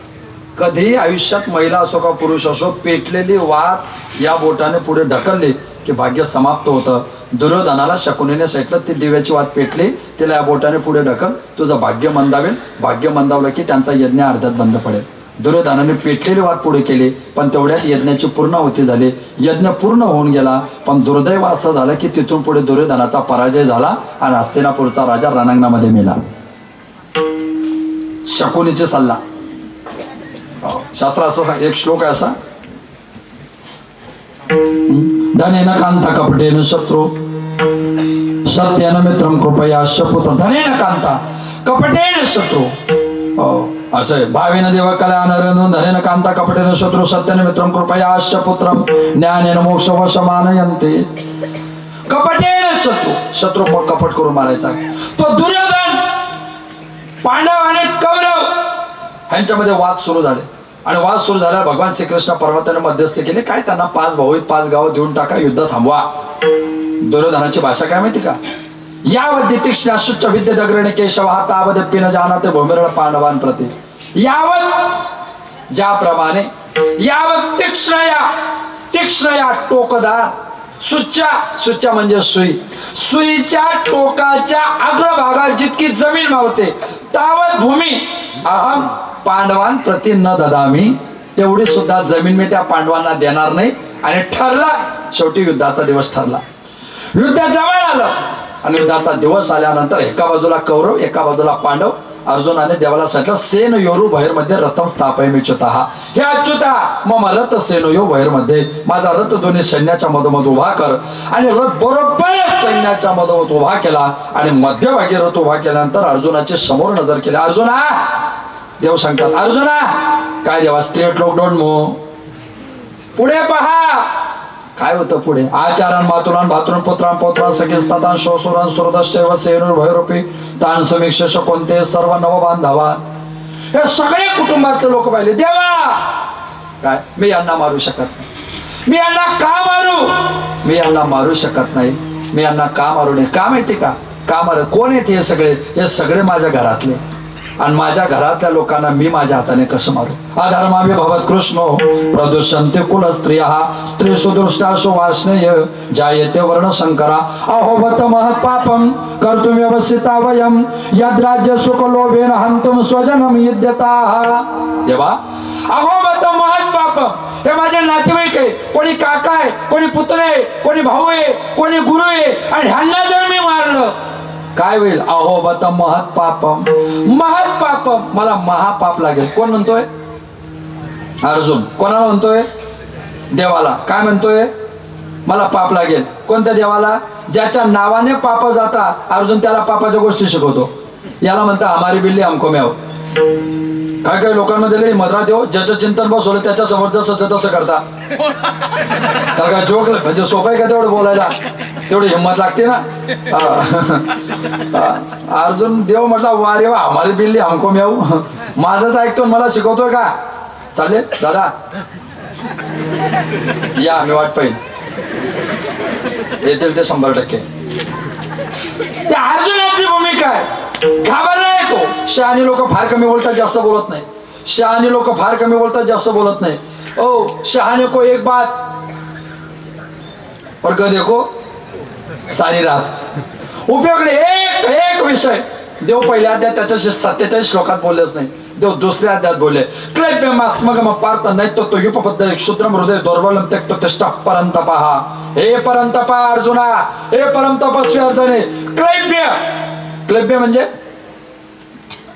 कधी आयुष्यात महिला असो का पुरुष असो, पेटलेली वात या बोटाने पुढे ढकलली की भाग्य समाप्त होतं. दुर्योधनाला शकुनीने सांगितलं, ती दिव्याची वात पेटली, तिला या बोटाने पुढे ढकल, तुझं भाग्य मंदावेल. भाग्य मंदावलं की त्यांचा यज्ञ अर्ध्यात बंद पडेल. दुर्योधनाने पेटलेली वात पुढे केली, पण तेवढ्यात यज्ञाची पूर्णाहुती झाली. यज्ञ पूर्ण होऊन गेला, पण दुर्दैव असं झालं की तिथून पुढे दुर्योधनाचा पराजय झाला आणि हस्तिनापूरचा राजा रणांगणामध्ये मेला. शकुनीचे सल्ला. शास्त्र असं सांग, एक श्लोक आहे असा, धनेन कांता कपटेन शत्रू सत्येन मित्रं कृपया शपुत्र. धनेन कांता कपटेन शत्रू, असं आहे. भावेन देव कल्याण धनेन कांता कपटेन शत्रू सत्येन मित्रं कृपया शपुत्रम ज्ञानेन मोक्ष वशमानयन्ते. कपटेन शत्रू, शत्रू कपट करून मारायचा. तो दुर्योधन, पांडव आणि कौरव ह्यांच्यामध्ये वाद सुरू झाले आणि वाद सुरू झाल्यावर भगवान श्रीकृष्ण पर्वताने मध्यस्थी केली. काय त्यांना 5 भाऊ आहेत, 5 गावं देऊन टाका, युद्ध थांबवा. दुर्योधनाची भाषा काय माहिती का? यावद्य तीक्ष्णाशुच्च विद्ये दग्रणे केशव तावद्य पिन जानाते भूमिरळ पांडवान प्रति. यावत ज्याप्रमाणे यावत तीक्ष्णया टोकदार सुच्चा म्हणजे सुईच्या टोकाच्या अग्रभागात जितकी जमीन मावते तावत भूमी अहम पांडवान प्रति न ददामी, तेवढी सुद्धा जमीन मी त्या पांडवांना देणार नाही. आणि ठरला, शेवटी युद्धाचा दिवस ठरला. युद्ध जवळ आलं आणि युद्धाचा दिवस आल्यानंतर एका बाजूला कौरव, एका बाजूला पांडव. अर्जुनाने देवाला सांगितलं, सेन योरु भैर मध्ये रथम स्थापयमिच्युतः, हे अच्युता मम रथ सेनयो भैर मध्ये, माझा रथ दोन्ही सैन्याच्या मधोमध उभा कर. आणि रथ बरोबर सैन्याच्या मधोमध उभा केला आणि मध्यभागी रथ उभा केल्यानंतर अर्जुनाची समोर नजर केली. अर्जुना, देव सांगतात, अर्जुना काय देवा, स्ट्रेट लॉक डोंट मूव्ह, पुढे पहा. काय होतं पुढे? आचारान मातुरान भातुरान पुत्रान पौत्रान सगीस्तान शोसुरान सुरदश्चैव सेनुर भैरूपी तान समीक्षेश कोणते सर्व नव बांधवा, हे सगळे कुटुंबातले लोक पाहिले. देवा काय, मी यांना मारू शकत नाही. मी यांना का मारू? मी यांना मारू शकत नाही. मी यांना का मारू नये? का माहिती का? का मार? कोण येते हे सगळे? हे सगळे माझ्या घरातले, आणि माझ्या घरातल्या लोकांना मी माझ्या हाताने कसं मारू? अधर्माभि भवत कृष्णो प्रदूषन्ते कुल स्त्रियः स्त्रीषु दुष्टासु वार्ष्णेय जायते वर्ण संकरा अहोवत महत् पापम कर्तुम व्यवसिता वयम यद्राज्य सुख लोभेन हंतुम स्वजनम युध्यताः. देवा, अहोवत महत् पापम, हे माझे नातेवाईक आहे, कोणी काका आहे, कोणी पुत्र आहे, कोणी भाऊ आहे, कोणी गुरु आहे, आणि ह्यांना जर मी मारलं काय होईल? अहोबत महत् पापम, महत् पापम, मला महापाप लागेल. कोण म्हणतोय? अर्जुन. कोणाला म्हणतोय? देवाला. काय म्हणतोय? मला पाप लागेल. कोणत्या देवाला? ज्याच्या नावाने पाप जाता अर्जुन त्याला पापाच्या गोष्टी शिकवतो. याला म्हणता हमारी बिल्ली हमको म्याव. काय काय लोकांमध्ये मद्रात येऊ, ज्याचं चिंतन बसवलं त्याच्या समोर जसं तसं करता. त्याला काय जोक म्हणजे सोपं आहे का तेवढं बोलायला? तेवढी हिंमत लागते ना. अर्जुन देव म्हटला, वा रे वा, हमारी बिल्ली हमको म्याऊ. माझंच ऐकतो मला शिकवतोय का? चालेल दादा या, मी वाट पाहिजे. येतील ते 100%. त्या अर्जुनाची भूमिका आहे. घाबरला आहे तो. शहाणी लोक फार कमी बोलतात, जास्त बोलत नाही. शहाणी लोक फार कमी बोलतात, जास्त बोलत नाही. ओ शहाणे को एक बात और गधे को सारी रात. उपयोग नाही. एक विषय देव पहिल्या अध्यायात त्याच्याशी 47 श्लोकात बोललेच नाही. देव दुसऱ्या अध्यायात बोलले, क्लैप्यमास्मगम पार्थ नैतो तो युपपद्ध क्षुद्रम हृदय दुर्बलम त्यक्तो तिष्ठ परंतपहा. हे परंतपा अर्जुना, हे परम तपस्वी अर्जुने.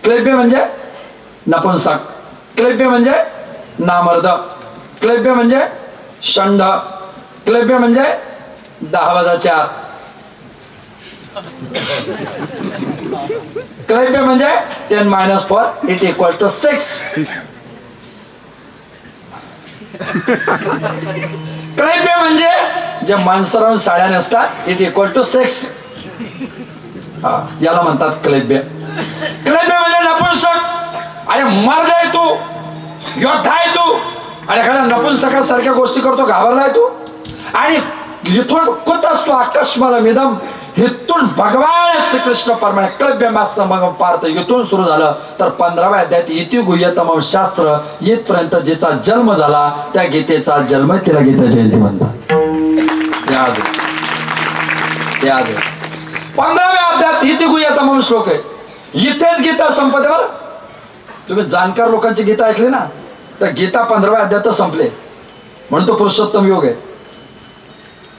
क्लैप्य म्हणजे नपुंसक, क्लैप्य म्हणजे नामर्द, क्लैप्य म्हणजे षंड, क्लैप्य म्हणजे 10 क्लैप्य म्हणजे 10 - 4 = 6. क्लैप्य म्हणजे जे माणसाला साड्या नसतात = 6. याला म्हणतात क्लैप्य. क्लैप्य म्हणजे नपुंसक. अरे मर्द आहे तू, योद्धा आहे तू, आणि एखाद्या नपुंसकासारख्या गोष्टी करतो. घाबरलाय तू. आणि इथून कुत असतो आकाशमाला मिदम, इथून भगवान श्रीकृष्ण परमात्मा क्लैप्य मास्त मग पार्थ इथून सुरू झालं तर 15व्या अध्यायात इति गुह्यतम शास्त्र इथपर्यंत जिचा जन्म झाला त्या गीतेचा जन्म तिला गीता जयंती म्हणतात. 15व्या अध्यायात इति गुह्यतम श्लोक आहे. इथेच गीता संपते. बरं, तुम्ही जाणकार लोकांची गीता ऐकली ना, तर गीता 15व्या अध्यायात संपले, म्हणून तो पुरुषोत्तम योग आहे.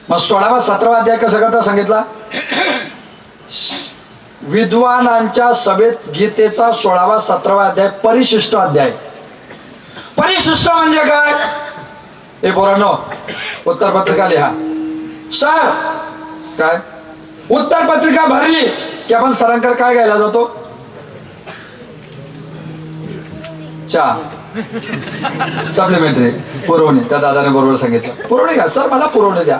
मग 16वा 17वा अध्याय कसा करता सांगितला? विद्वानांच्या सभेत गीतेचा 16वा 17वा अध्याय परिशिष्ट अध्याय. परिशिष्ट म्हणजे काय? हे पोरांनो, उत्तरपत्रिका लिहा. सर काय उत्तरपत्रिका भरली की आपण सरांकडे काय घ्यायला जातो? चहा, सप्लिमेंटरी, पुरवणी. त्या दादाने बरोबर सांगितलं, पुरवणी घ्या. सर मला पुरवणी द्या.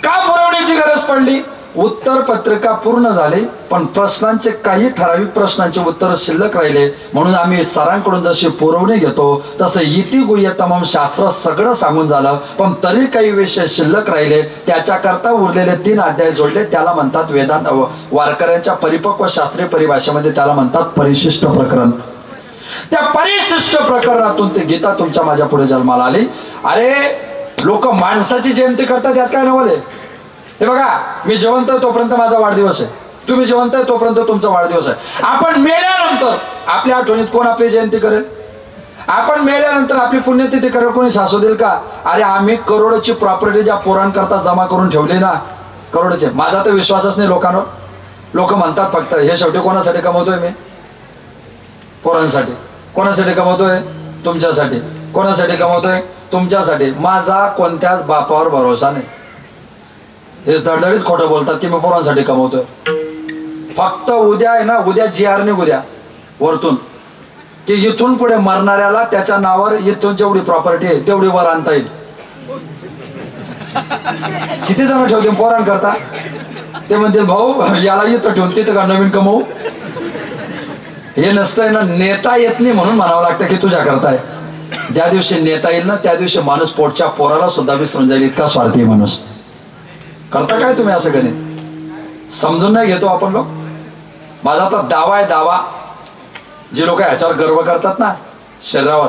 का पुरवण्याची गरज पडली? उत्तर पत्रिका पूर्ण झाली पण प्रश्नांचे काही ठराविक प्रश्नांचे उत्तर शिल्लक राहिले, म्हणून आम्ही सरांकडून जशी पुरवणी घेतो तसं इति गुह्यतमम शास्त्र सगळं सांगून झालं, पण तरी काही विषय शिल्लक राहिले. त्याच्याकरता उरलेले 3 अध्याय जोडले, त्याला म्हणतात वेदांत. वारकऱ्यांच्या परिपक्व शास्त्रीय परिभाषेमध्ये त्याला म्हणतात परिशिष्ट प्रकरण. त्या परिशिष्ट प्रकरणातून ते गीता तुमच्या माझ्या पुढे जन्माला आली. अरे लोक माणसाची जयंती करतात, यात काय नवले. हे बघा, मी जिवंत आहे तोपर्यंत माझा वाढदिवस आहे, तुम्ही जिवंत आहे तोपर्यंत तुमचा वाढदिवस आहे. आपण मेल्यानंतर आपल्या आठवणीत कोण आपली जयंती करेल? आपण मेल्यानंतर आपली पुण्यतिथी करेल कोणी शासू देईल का? अरे आम्ही करोडोची प्रॉपर्टी ज्या पोरांकरता जमा करून ठेवली ना, करोडोचे. माझा तर विश्वासच नाही लोकांवर. लोक म्हणतात फक्त हे शेवटी कोणासाठी कमवतोय मी? पोरांसाठी. कोणासाठी कमवतोय? तुमच्यासाठी. कोणासाठी कमवतोय? तुमच्यासाठी. माझा कोणत्याच बापावर भरोसा नाही. हे दडदडीत खोटं बोलतात की मी पोरांसाठी कमवतोय. फक्त उद्या आहे ना, उद्या GR ने उद्या वरतून की इथून पुढे मरणाऱ्याला त्याच्या नावावर इथून जेवढी प्रॉपर्टी आहे तेवढी वर आणता येईल. किती जण ठेवते पोरांकरता? ते म्हणतील भाऊ याला इथं ठेवून तिथं का नवीन कमवू? हे नसतंय ना, नेता येत नाही म्हणून म्हणावं लागतं की तुझ्या करताय. ज्या दिवशी नेता येईल ना त्या दिवशी माणूस पोटच्या पोराला सुद्धा विसरून जाईल, इतका स्वार्थी माणूस. करता काय तुम्ही असं गणित? समजून नाही घेतो आपण लोक. माझा तर दावा आहे, दावा. जे लोक ह्याच्यावर गर्व करतात ना शरीरावर,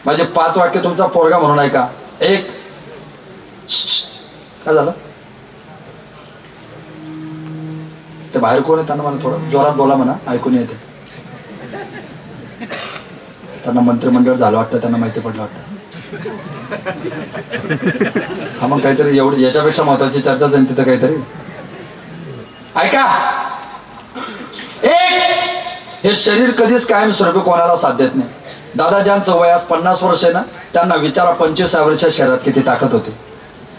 माझे 5 वाक्य तुमचा पोरगा म्हणून ऐका. एक, काय झालं? ते बाहेर कोण आहे? त्यांना मला थोडं जोरात बोला म्हणा, ऐकून येते. त्यांना मंत्रिमंडळ झालं वाटतं, त्यांना माहिती पडलं वाटतं. हा मग काहीतरी एवढी याच्यापेक्षा महत्वाची चर्चा झाली तिथं काहीतरी. ऐका, एक, हे शरीर कधीच कायमस्वरूपी कोणाला साथ देत नाही. दादा ज्यांचं वयास 50 वर्ष आहे ना त्यांना विचारा 25व्या वर्षाच्या शरीरात किती ताकद होती.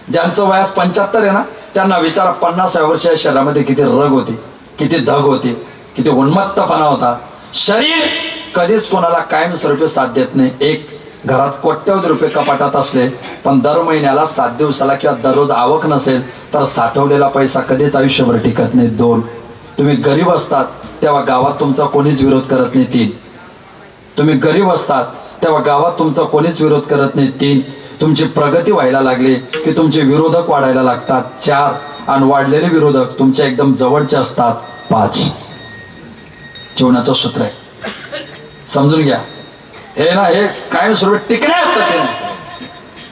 ज्यांचं वयास 75 आहे ना त्यांना विचारा 50व्या वर्षाच्या शरीरामध्ये किती रग होती, किती धग होती, किती उन्मत्तपणा होता. शरीर कधीच कोणाला कायमस्वरूपी साथ देत नाही. एक, घरात कोट्यवधी रुपये कपाटात असले पण दर महिन्याला 7 दिवसाला किंवा दररोज आवक नसेल तर साठवलेला पैसा कधीच आयुष्यभर टिकत नाही. 2, तुम्ही गरीब असतात तेव्हा गावात तुमचा कोणीच विरोध करत नाही. 3, तुम्ही गरीब असतात तेव्हा गावात तुमचा कोणीच विरोध करत नाही. 3, तुमची प्रगती व्हायला लागली की तुमचे विरोधक वाढायला लागतात. 4, आणि वाढलेले विरोधक तुमच्या एकदम जवळचे असतात. 5, जीवनाचं सूत्र आहे, समजून घ्या. हे ना, हे कायमस्वरूपी टिकण्यासाठी नाही,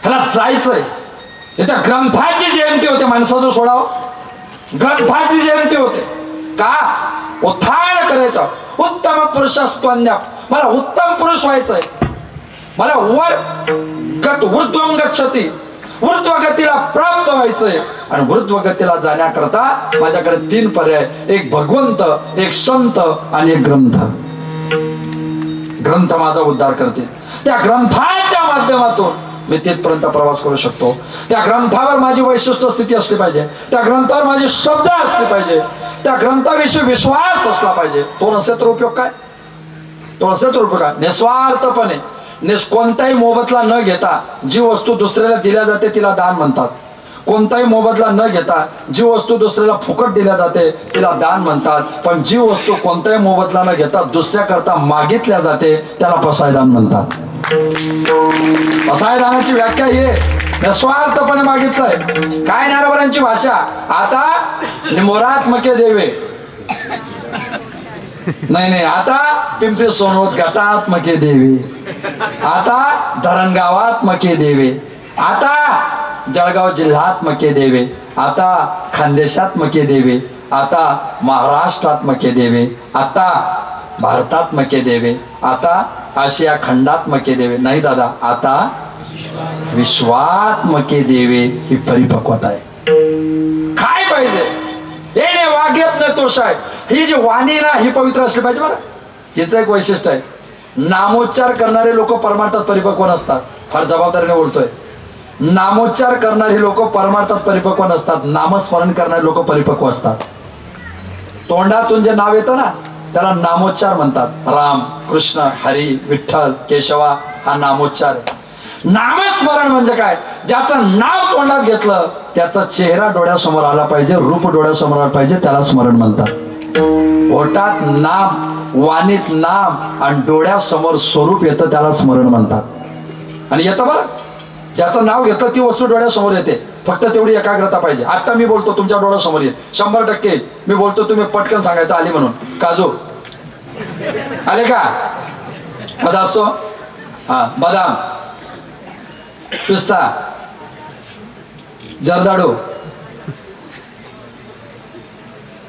ह्याला जायचंय. इथं ग्रंथाची जयंती होते, माणसाचं सोडावं. ग्रंथाची जयंती होते का? उत्थान करायचं, उत्तम पुरुषस्त्वन्य. मला उत्तम पुरुष व्हायचंय, मला ऊर्ध्वं गच्छति, ऊर्ध्वगतीला प्राप्त व्हायचंय. आणि ऊर्ध्वगतीला जाण्याकरता माझ्याकडे 3 पर्याय, एक भगवंत, एक संत आणि एक ग्रंथ. ग्रंथ माझा उद्धार करतील. त्या ग्रंथाच्या माध्यमातून मी तिथपर्यंत प्रवास करू शकतो. त्या ग्रंथावर माझी वैशिष्ट्य स्थिती असली पाहिजे, त्या ग्रंथावर माझी श्रद्धा असली पाहिजे, त्या ग्रंथाविषयी विश्वास असला पाहिजे. तो नसेल तर उपयोग काय? तो नसेल तर उपयोग काय? निस्वार्थपणे कोणताही मोबदला न घेता जी वस्तू दुसऱ्याला दिल्या जाते तिला दान म्हणतात. कोणताही मोबदला न घेता जी वस्तू दुसऱ्याला फुकट दिल्या जाते तिला दान म्हणतात. पण जी वस्तू कोणताही मोबदला न घेता दुसऱ्याकरता मागितल्या जाते त्याला पसायदान म्हणतात. पसायदानाची व्याख्या हे निस्वार्थपणे मागितलंय. काय नारबरांची भाषा? आता मोरात्मके देवे नाही, आता पिंपरी सोनवत गटात्मके देवे, आता धरणगावात्मके देवे, आता जळगाव जिल्हात्मके देवे, आता खानदेशात्मके देवे, आता महाराष्ट्रात्मके देवे, आता भारतात्मके देवे, आता आशिया खंडात्मके देवे. नाही दादा, आता विश्वात्मके देवे ही परिपक्वता आहे. काय पाहिजे? येणे वागेत न तो शाय. ही जी वाणी ना ही पवित्र असली पाहिजे. बरं, हिचं एक वैशिष्ट्य आहे, नामोच्चार करणारे लोक परमार्थात परिपक्व नसतात. फार जबाबदारीने बोलतोय. नामोच्चार करणारे लोक परमार्थात परिपक्व नसतात, नामस्मरण करणारे लोक परिपक्व असतात. तोंडातून जे नाव येतं ना त्याला नामोच्चार म्हणतात. राम, कृष्ण, हरी, विठ्ठल, केशवा हा नामोच्चार आहे. नामस्मरण म्हणजे काय? ज्याचं नाव तोंडात घेतलं त्याचा चेहरा डोळ्यासमोर आला पाहिजे, रूप डोळ्यासमोर आला पाहिजे, त्याला स्मरण म्हणतात. ओठात नाम, वाणीत नाम आणि डोळ्यासमोर स्वरूप येतं त्याला स्मरण म्हणतात. आणि येतं बरं, ज्याचं नाव घेतलं ती वस्तू डोळ्यासमोर येते, फक्त तेवढी एकाग्रता पाहिजे. आता मी बोलतो तुमच्या डोळ्यासमोर येईल, 100% मी बोलतो, तुम्ही पटकन सांगायचं आली म्हणून. काजू आले का? कसा असतो? हा, बदाम, पिस्ता, जर्दाळू,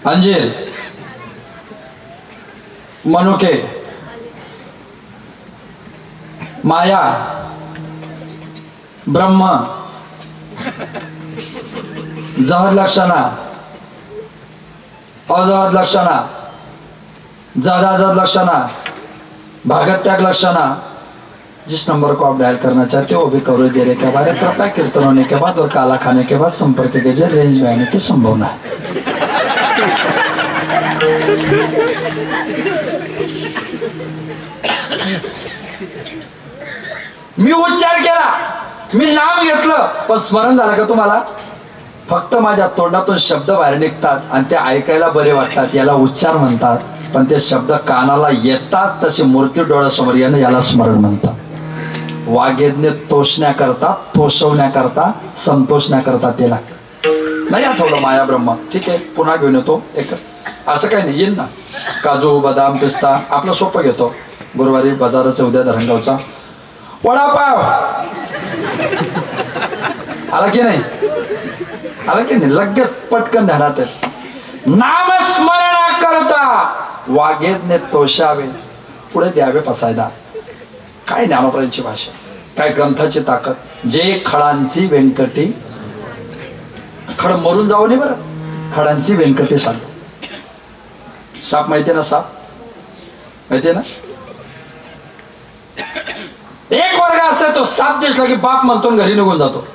अंजीर, मनुके, माया, ब्रह्म, जहर लक्षणा, अजहर लक्षणा, जादाजद लक्षणा, भागत त्याग लक्षणा। जिस नंबर को आप डायल करना चाहते हो वो भी कवरेज देने के बाद, कृपया कीर्तन होने के बाद और काला खाने के बाद संपर्क कीजिए, रेंज में आने की संभावना है। मी उच्चार केला, मी नाम घेतलं, पण स्मरण झालं का तुम्हाला? फक्त माझ्या तोंडातून शब्द बाहेर निघतात आणि ते ऐकायला बरे वाटतात, याला उच्चार म्हणतात। पण ते शब्द कानाला येतात तशी मूर्ती डोळ्यासमोर येणं, याला स्मरण म्हणतात। वागेदने तोषण्याकरता, तोषवण्याकरता, संतोषण्याकरता ते लागतं। नाही आठवलं माया ब्रह्म, ठीक आहे पुन्हा घेऊन येतो एक, असं काही नाही, येईल ना। काजू, बदाम, पिस्ता आपलं सोपं घेतो। गुरुवारी बाजाराचा, उद्या धरणगावचा वडापाव आला की नाही? आला की नाही? लगेच पटकन ध्यानात आहे। नामस्मरणा करता वागेदने तोषावे, पुढे द्यावे पसायदा। काय ज्ञानोबरांची भाषा, काय ग्रंथाची ताकद। जे खडांची व्यंकटी, खड मरून जाऊ नये बरं, खडांची व्यंकटी सांगतो। साप माहितीये ना? साप माहितीये ना? एक वर्ग असा तो साप दिसला की बाप म्हणतो घरी निघून जातो।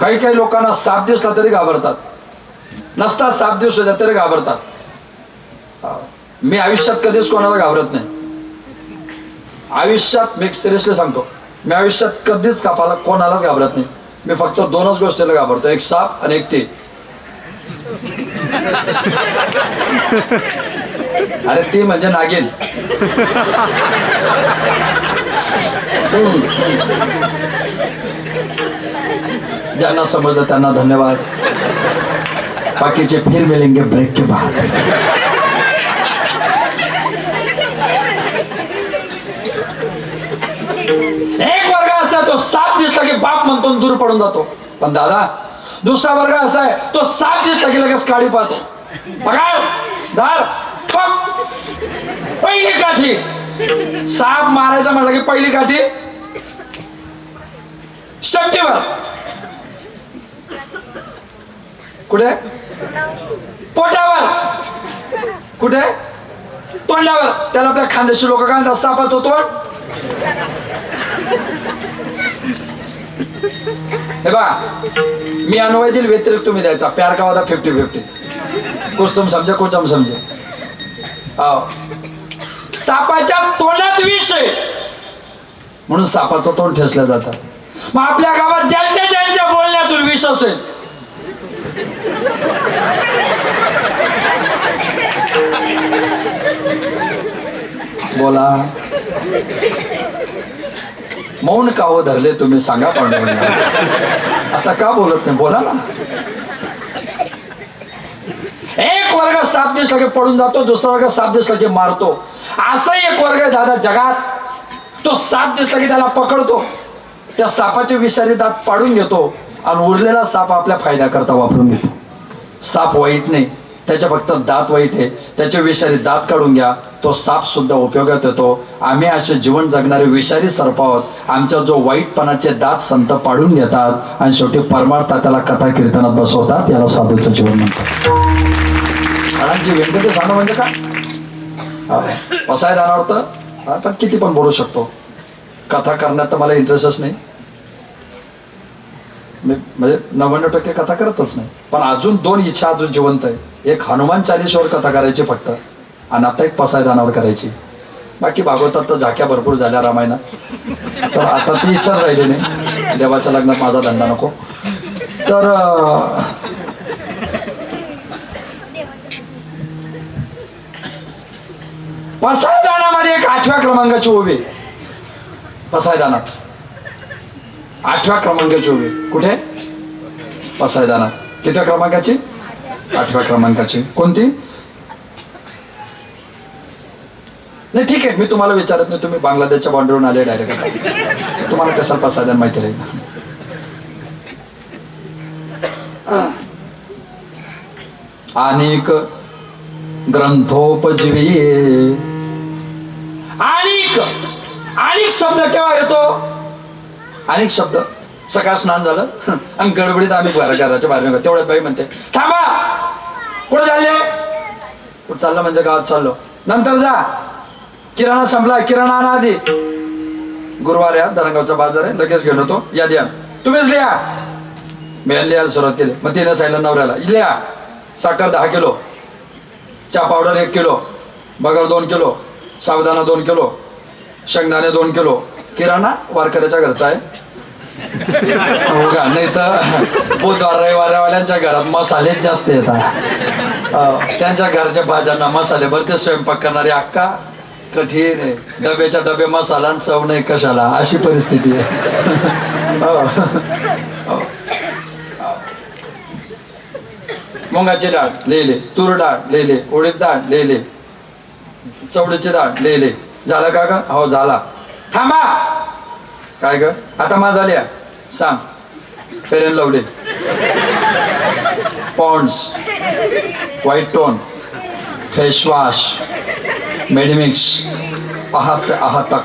काही काही लोकांना साप दिसला तरी घाबरतात, नसता साप दिसला तरी घाबरतात। मी आयुष्यात कधीच कोणाला घाबरत नाही। आयुष्यात मी सिरियसली सांगतो, मी आयुष्यात कधीच कोणालाच घाबरत नाही। मी फक्त दोनच गोष्टीला घाबरतो, एक साप आणि एक ती। अरे ती म्हणजे नागिन। ज्यांना समजलं त्यांना धन्यवाद, बाकीचे फिर मिलेंगे ब्रेक के बाद। एक वर्ग असा तो साप दिसला की बाप म्हणतो दूर पडून जातो। पण दादा दुसरा वर्ग असा आहे, तो साप दिसला की लगेच काळी पाहतो, पकड, धर, पक, पहिली काठी। साप मारायचा म्हटलं की पहिली काठी शेपटीवर, कुठे? पोटावर, कुठे? तोंडावर। त्याला आपल्या खानदेशी लोक काय म्हणतात? सापाचं तोंड। हे बघा, मी अन्वय दिल, व्यतिरिक्त तुम्ही द्यायचा। प्यार का वादा 50-50, कुछ तुम समजे कुछ हम समजे। सापाच्या तोंडात विष आहे म्हणून सापाचं तोंड ठेसलं जातं। मग आपल्या गावात ज्यांच्या ज्यांच्या बोलण्यातून विष असेल, बोला। मौन का हो धरले तुम्ही, सांगा पांडुरंगा, आता का बोलत नाही? बोला ना। एक वर्ग साप दिसला की पडून जातो, दुसरा वर्ग साप दिसला की मारतो। असा एक वर्ग आहे दादा जगात, तो साप दिसला की त्याला पकडतो, त्या सापाचे विषारी दात पाडून घेतो आणि उरलेला साप आपल्या फायदा करता वापरून घेतो। साप वाईट नाही, त्याचे फक्त दात वाईट आहे, त्याचे विषारी दात काढून घ्या, तो साप सुद्धा उपयोगात येतो। आम्ही असे जीवन जगणारे विषारी सर्प आहोत, आमच्या जो वाईटपणाचे दात संत पाडून घेतात आणि शेवटी परमार्था त्याला कथा कीर्तनात बसवतात, याला साधूचं जीवन म्हणतात। खडांची व्यंकटी सांगणं म्हणजे काय? पसाय दानावर पण किती पण बोलू शकतो, कथा करण्यात तर मला इंटरेस्टच नाही। म्हणजे 99% कथा करतच नाही, पण अजून 2 इच्छा अजून जिवंत आहे। एक हनुमान चालीसावर कथा करायची फक्त, आणि आता एक पसायदानावर करायची। बाकी भागवतात तर झाक्या भरपूर झाल्या रामायणात, तर आता ती इच्छाच राहिली नाही। देवाच्या लग्नात माझा धंदा नको, तर पसायदानामध्ये एक 8व्या क्रमांकाची उभी, पसायदानात 8व्या क्रमांकाची उभी। कुठे? पसायदानात। कितव्या क्रमांकाची? 8व्या क्रमांकाची। कोणती? नाही ठीक आहे, मी तुम्हाला विचारत नाही, तुम्ही बांगलादेशच्या बॉर्डरवरून आले डायरेक्ट, तुम्हाला कशाला पासायला माहिती राहील. अनेक ग्रंथोपजीवी. अनेक शब्द केव्हा येतो? अनेक शब्द सकाळ स्नान झालं आणि गडबडीत आम्ही घराच्या बाहेर निघतो, तेवढ्यात बाई म्हणते थांबा, कुठे चालले? कुठं चाललं म्हणजे गावात चाललो. नंतर जा, किराणा संपला, किराणा आणा आधी. गुरुवार या धरणगावचा बाजार आहे, लगेच घेऊन होतो, यादी आण. तुम्हीच लिहा. मी लिहायला सुरुवात केली. मग तिने सांगितलं नवऱ्याला, लिहा साखर 10 किलो, चहा पावडर 1 किलो, बगर 2 किलो, साबुदाणा 2 किलो, शेंगदाणे 2 किलो. किराणा वारकऱ्याच्या घरचा आहे हो का, नाही तर बुधवार रविवारवाल्यांच्या घरात मसालेच जास्त येतात. त्यांच्या घरच्या भाज्यांना मसाले भरते, स्वयंपाक करणारी अक्का कठीण आहे. डब्याच्या डबे मसाला आणि चव नाही कशाला, अशी परिस्थिती आहे. मुंगाची डाळ लिहिले, तूर डाळ लिहिले, उडीद डाळ लिहिले, चवडीची डाळ लिहिले. झालं का ग? हो झाला. थांबा. काय ग? आता माझा लिहा. सांग. Fair and Lovely, Pond's, white tone, face wash, Medimix, आहात से आहातक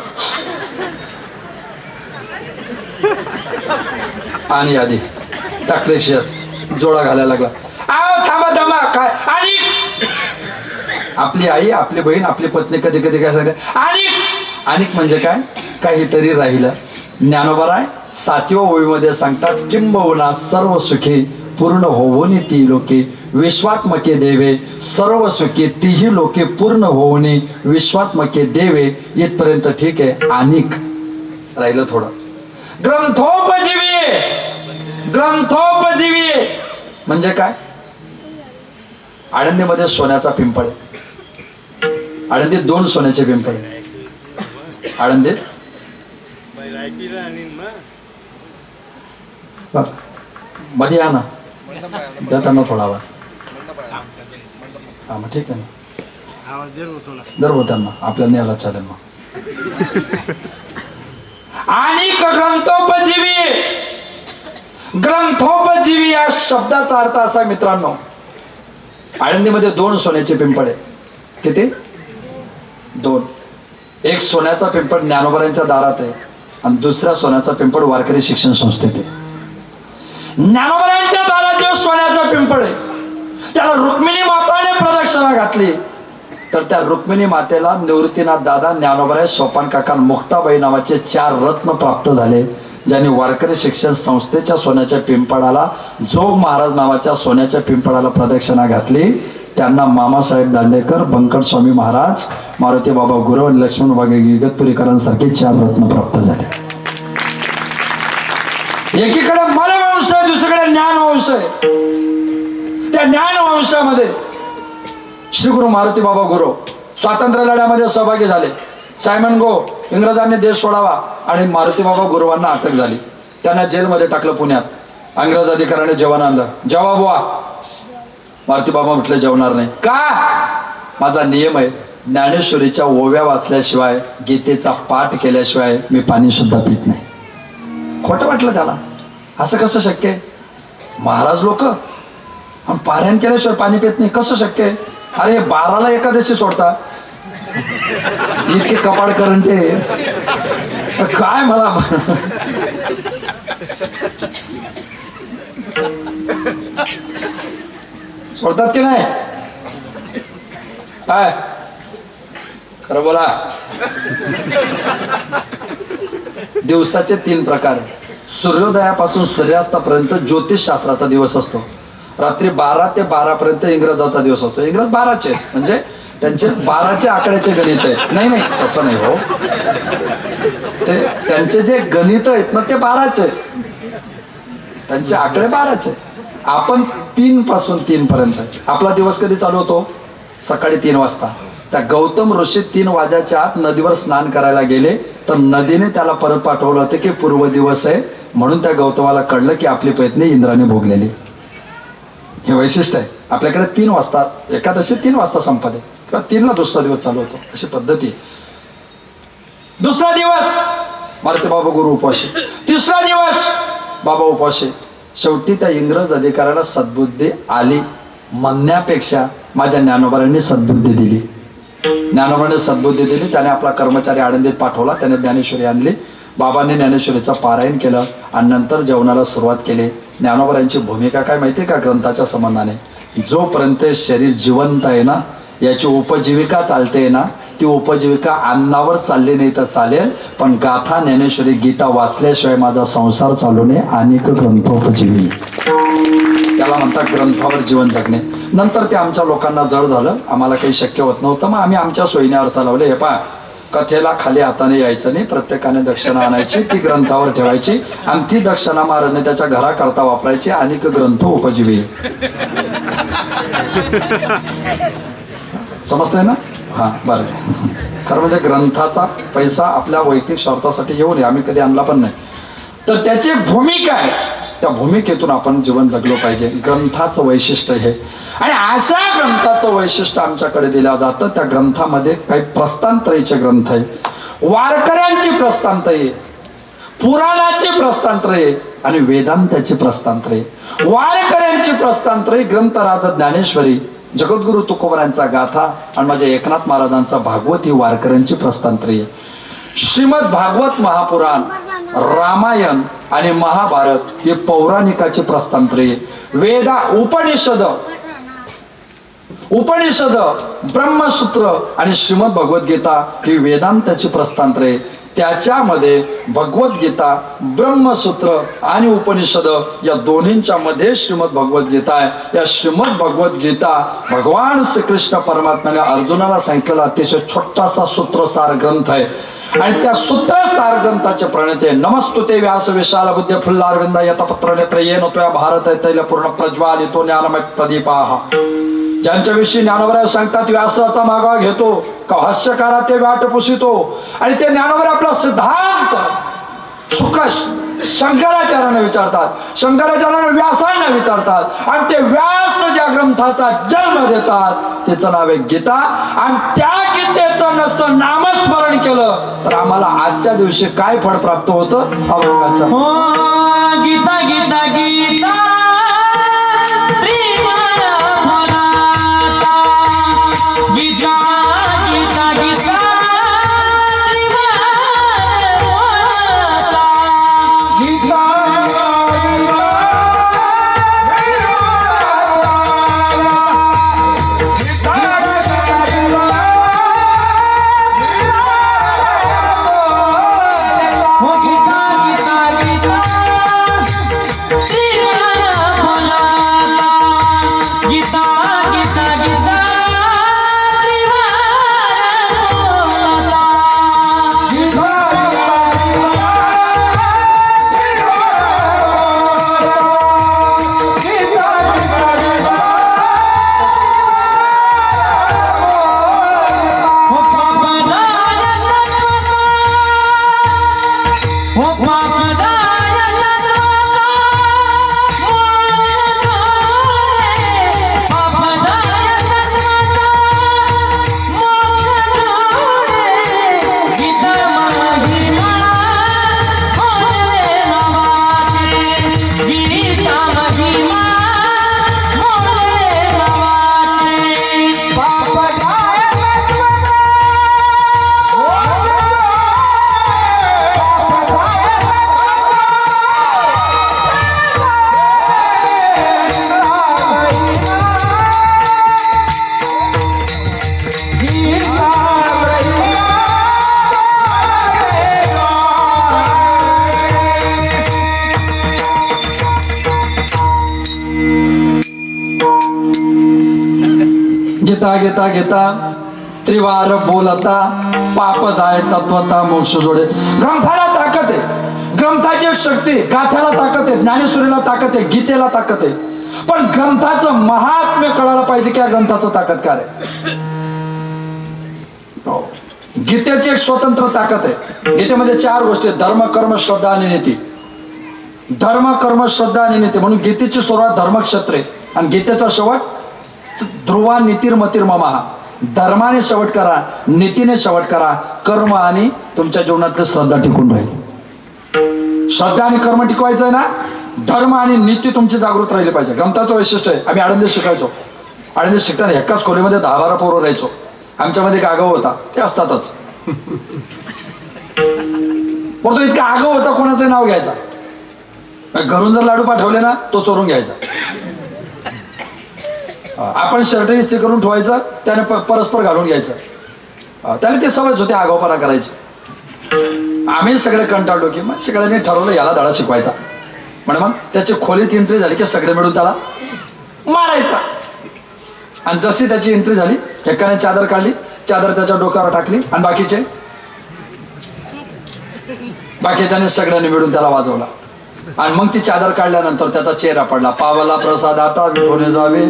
आणि आधी टाकले शेत जोडा घालायला लागला. थांबा थांबा. काय? आणि आपली आई, आपली बहीण, आपली पत्नी कधी कधी काय सांगते, आणि म्हणजे काय? काहीतरी राहिलं. ज्ञानोबराय 7व्या ओळीमध्ये सांगतात, किंबहुना सर्व सुखी पूर्ण होऊनी ती लोके विश्वात्मके देवे, सर्व सुखी तीही लोके पूर्ण होऊनी विश्वात्मके देवे. इथपर्यंत ठीक आहे. अनिक राहिलं थोडं. ग्रंथोपजीवी. ग्रंथोपजीवी म्हणजे काय? आळंदीमध्ये सोन्याचा पिंपळ आहे. आळंदीत 2 सोन्याचे पिंपळ आहे. आळंदीत मध्ये या ना, देताना थोडा आवाज. हा मग ठीक आहे ना, दर होत्यांना आपल्याला न्यायला चालेल मग. आणि ग्रंथोपजीवी. ग्रंथोपजीवी या शब्दाचा अर्थ असा मित्रांनो, आळंदीमध्ये 2 सोन्याचे पिंपळ आहे. किती? 2. एक सोन्याचा पिंपळ ज्ञानोबरांच्या दारात आहे आणि दुसरा सोन्याचा पिंपळ वारकरी शिक्षण संस्थेत आहे. ज्ञानोबरांच्या दारात जो सोन्याचा पिंपळ आहे त्याला रुक्मिणी माताने प्रदक्षिणा घातली, तर त्या रुक्मिणी मातेला निवृत्तीनाथ दादा, ज्ञानोबराय, सोपान काका, मुक्ताबाई नावाचे 4 रत्न प्राप्त झाले, ज्यांनी वारकरी शिक्षण संस्थेच्या सोन्याच्या पिंपळाला, जोग महाराज नावाच्या सोन्याच्या पिंपळाला प्रदक्षिणा घातली. त्यांना मामासाहेब दांडेकर, बंकट स्वामी महाराज, मारुती बाबा गुरव आणि लक्ष्मण बाबा इगतपुरीकरांसारखे 4 रत्न प्राप्त झाले. एकीकडे मनवंश आहे, दुसरीकडे ज्ञानवंश आहे. त्या ज्ञानवंशामध्ये श्री गुरु मारुती बाबा गुरव स्वातंत्र्य लढ्यामध्ये सहभागी झाले. सायमन गो इंग्रजांनी देश सोडावा आणि मारुती बाबा गुरुवांना अटक झाली. त्यांना जेलमध्ये टाकलं पुण्यात. इंग्रज अधिकाऱ्याने जेवण आणलं. जेवा बुवा. मारुती बाबा म्हटलं जेवणार नाही. का? माझा नियम आहे, ज्ञानेश्वरीच्या ओव्या वाचल्याशिवाय, गीतेचा पाठ केल्याशिवाय मी पाणी सुद्धा पित नाही. खोटं वाटलं त्याला. असं कसं शक्य आहे? महाराज लोक पारायण केल्याशिवाय पाणी पित नाही, कसं शक्य आहे? अरे 12ला एकादशी सोडता, इतके कपाड करंटे काय मला. सोडतात की नाही? काय खरं बोला. दिवसाचे 3 प्रकार. सूर्योदयापासून सूर्यास्तापर्यंत ज्योतिषशास्त्राचा दिवस असतो. रात्री 12 ते 12 पर्यंत इंग्रजाचा दिवस असतो. इंग्रज 12चे म्हणजे त्यांचे 12चे आकड्याचे गणित आहे. नाही नाही तसं नाही हो, ते त्यांचे जे गणित आहेत ना ते 12चे, त्यांचे आकडे 12चे. आपण 3 पासून 3 पर्यंत. आपला दिवस कधी चालू होतो? सकाळी 3 वाजता. त्या गौतम ऋषी 3 वाजायच्या आत नदीवर स्नान करायला गेले, तर नदीने त्याला परत पाठवलं होतं की पूर्व दिवस आहे, म्हणून त्या गौतमाला कळलं की आपली पत्नी इंद्राने भोगलेली. हे वैशिष्ट्य आहे. आपल्याकडे 3 वाजता एकादशी 3 वाजता संपते किंवा 3ला दुसरा दिवस चालू होतो, अशी पद्धती. दुसरा दिवस मारुती बाबा गुरु उपाशी, तिसरा दिवस बाबा उपाशी. शेवटी त्या इंग्रज अधिकाऱ्याला सद्बुद्धी आली म्हणण्यापेक्षा माझ्या ज्ञानोबांनी सद्बुद्धी दिली. ज्ञानोबाने सद्बुद्धी दिली. त्याने आपला कर्मचारी आळंदीत पाठवला. त्याने ज्ञानेश्वरी आणली. बाबांनी ज्ञानेश्वरीचं पारायण केलं आणि नंतर जेवणाला सुरुवात केली. ज्ञानोबरांची भूमिका काय माहिती का ग्रंथाच्या संबंधाने? जोपर्यंत शरीर जिवंत आहे ना, याची उपजीविका चालते ना, ती उपजीविका अन्नावर चालली नाही तर चालेल, पण गाथा ज्ञानेश्वरी गीता वाचल्याशिवाय माझा संसार चालू नये. अनेक ग्रंथोपजीवी, त्याला म्हणतात ग्रंथावर जीवन जगणे. नंतर ते आमच्या लोकांना जड झालं. आम्हाला काही शक्य होत नव्हतं. मग आम्ही आमच्या सोयीने अर्थ लावले. हे पहा, कथेला खाली हाताने यायचं नाही. प्रत्येकाने दक्षिणा आणायची, ती ग्रंथावर ठेवायची आणि ती दक्षिणा महाराजने त्याच्या घराकरता वापरायची. अनेक ग्रंथ उपजीवी. समजतंय ना? हा, बरं. खरं म्हणजे ग्रंथाचा पैसा आपल्या वैयक्तिक स्वार्थासाठी येऊ नये. आम्ही कधी आणला पण नाही. तर त्याची भूमिका आहे, त्या भूमिकेतून आपण जीवन जगलो पाहिजे. ग्रंथाचं वैशिष्ट्य हे. आणि अशा ग्रंथाचं वैशिष्ट्य आमच्याकडे दिलं जातं. त्या ग्रंथामध्ये काही प्रस्थानत्रयीचे ग्रंथ आहे, वारकऱ्यांची प्रस्थानत्रयी, पुराणाची प्रस्थानत्रयी आणि वेदांताची प्रस्थानत्रयी. वारकऱ्यांची प्रस्थानत्रयी ग्रंथराज ज्ञानेश्वरी, जगद्गुरु तुकोबरांचा गाथा आणि माझ्या एकनाथ महाराजांचा भागवत ही वारकऱ्यांची प्रस्थानत्रयी. श्रीमद भागवत महापुराण, रामायण आणि महाभारत ही पौराणिकाची प्रस्थानत्रयी. वेदा उपनिषद, ब्रह्मसूत्र आणि श्रीमद भगवद्गीता ही वेदांताची प्रस्थानत्रयी. त्याच्यामध्ये भगवद्गीता, ब्रह्मसूत्र आणि उपनिषद या दोन्हींच्या मध्ये श्रीमद भगवद्गीता आहे. या श्रीमद भगवद्गीता भगवान श्रीकृष्ण परमात्म्याने अर्जुनाला सांगितलेला अतिशय छोटासा सूत्रसार ग्रंथ आहे. आणि त्या सूत्रसार ग्रंथाचे प्रणेते नमस्तुते व्यास विशाल बुद्ध फुल्लारविंद यतपत्र नेत्रयेन त्वया भारत तैलपूर्ण प्रज्वालितो ज्ञानमय प्रदीपाः. ज्यांच्याविषयी ज्ञानोबा सांगतात व्यासाचा मागोवा घेतो का भाष्यकारा ते वाट पुसितो. आणि ते ज्ञानोबा आपला सिद्धांत शंकराचार्याने विचारतात, शंकराचार्याने व्यासांना विचारतात आणि ते व्यास ज्या ग्रंथाचा जन्म देतात त्याचं नाव आहे गीता. आणि त्या गीतेचं नसतं नामस्मरण केलं तर आम्हाला आजच्या दिवशी काय फळ प्राप्त होतं? गीता गीता गीता गीता गीता गीता त्रिवार बोलता पाप जाय तत्वता मोक्ष जोडे. ग्रंथाला ताकद आहे, ग्रंथाची शक्ती, गाथ्याला ताकद आहे, ज्ञानेश्वरीला ताकद आहे, गीतेला ताकद आहे. पण ग्रंथाचं महात्म्य कळायला पाहिजे की या ग्रंथाचं ताकद काय आहे. गीतेची एक स्वतंत्र ताकद आहे. गीतेमध्ये 4 गोष्टी आहेत: धर्म, कर्म, श्रद्धा आणि नीती. धर्म, कर्म, श्रद्धा आणि नीती म्हणून गीतेची सुरुवात धर्मक्षेत्र आहे आणि गीतेचा शेवट ध्रुवा नीतिर्मतिर्ममः. धर्माने शेवट करा, नीतीने शेवट करा. कर्म आणि तुमच्या जीवनातली श्रद्धा टिकून राहील. श्रद्धा आणि कर्म टिकवायचं आहे ना, धर्म आणि नीती तुमची जागृत राहिली पाहिजे. ग्रंथाचं वैशिष्ट्य आहे, आम्ही आळंदीत शिकायचो. आळंदीत शिकताना एकाच खोलीमध्ये 10-12 पोरं राहायचो. आमच्यामध्ये एक आगाऊ होता, ते असतातच. पण तो इतका आगाऊ होता, कोणाचं नाव घ्यायचा. घरून जर लाडू पाठवले ना, तो चोरून घ्यायचा. आपण शर्ट इस्त्री करून ठेवायचं, त्याने परस्पर घालून घ्यायचं. त्याला ते सवयच होते आगाऊपणा करायची. आम्ही सगळे कंटाळलो की मग सगळ्यांनी ठरवलं याला धडा शिकवायचा. म्हणजे मग त्याची खोलीत एंट्री झाली की सगळे मिळून त्याला मारायचा. आणि जशी त्याची एंट्री झाली, एकाने चादर काढली, चादर त्याच्या डोक्यावर टाकली आणि बाकीच्याने सगळ्यांनी मिळून त्याला वाजवला. आणि मग ती चादर काढल्यानंतर त्याचा चेहरा पडला. पावला प्रसाद आता विठोने जावे.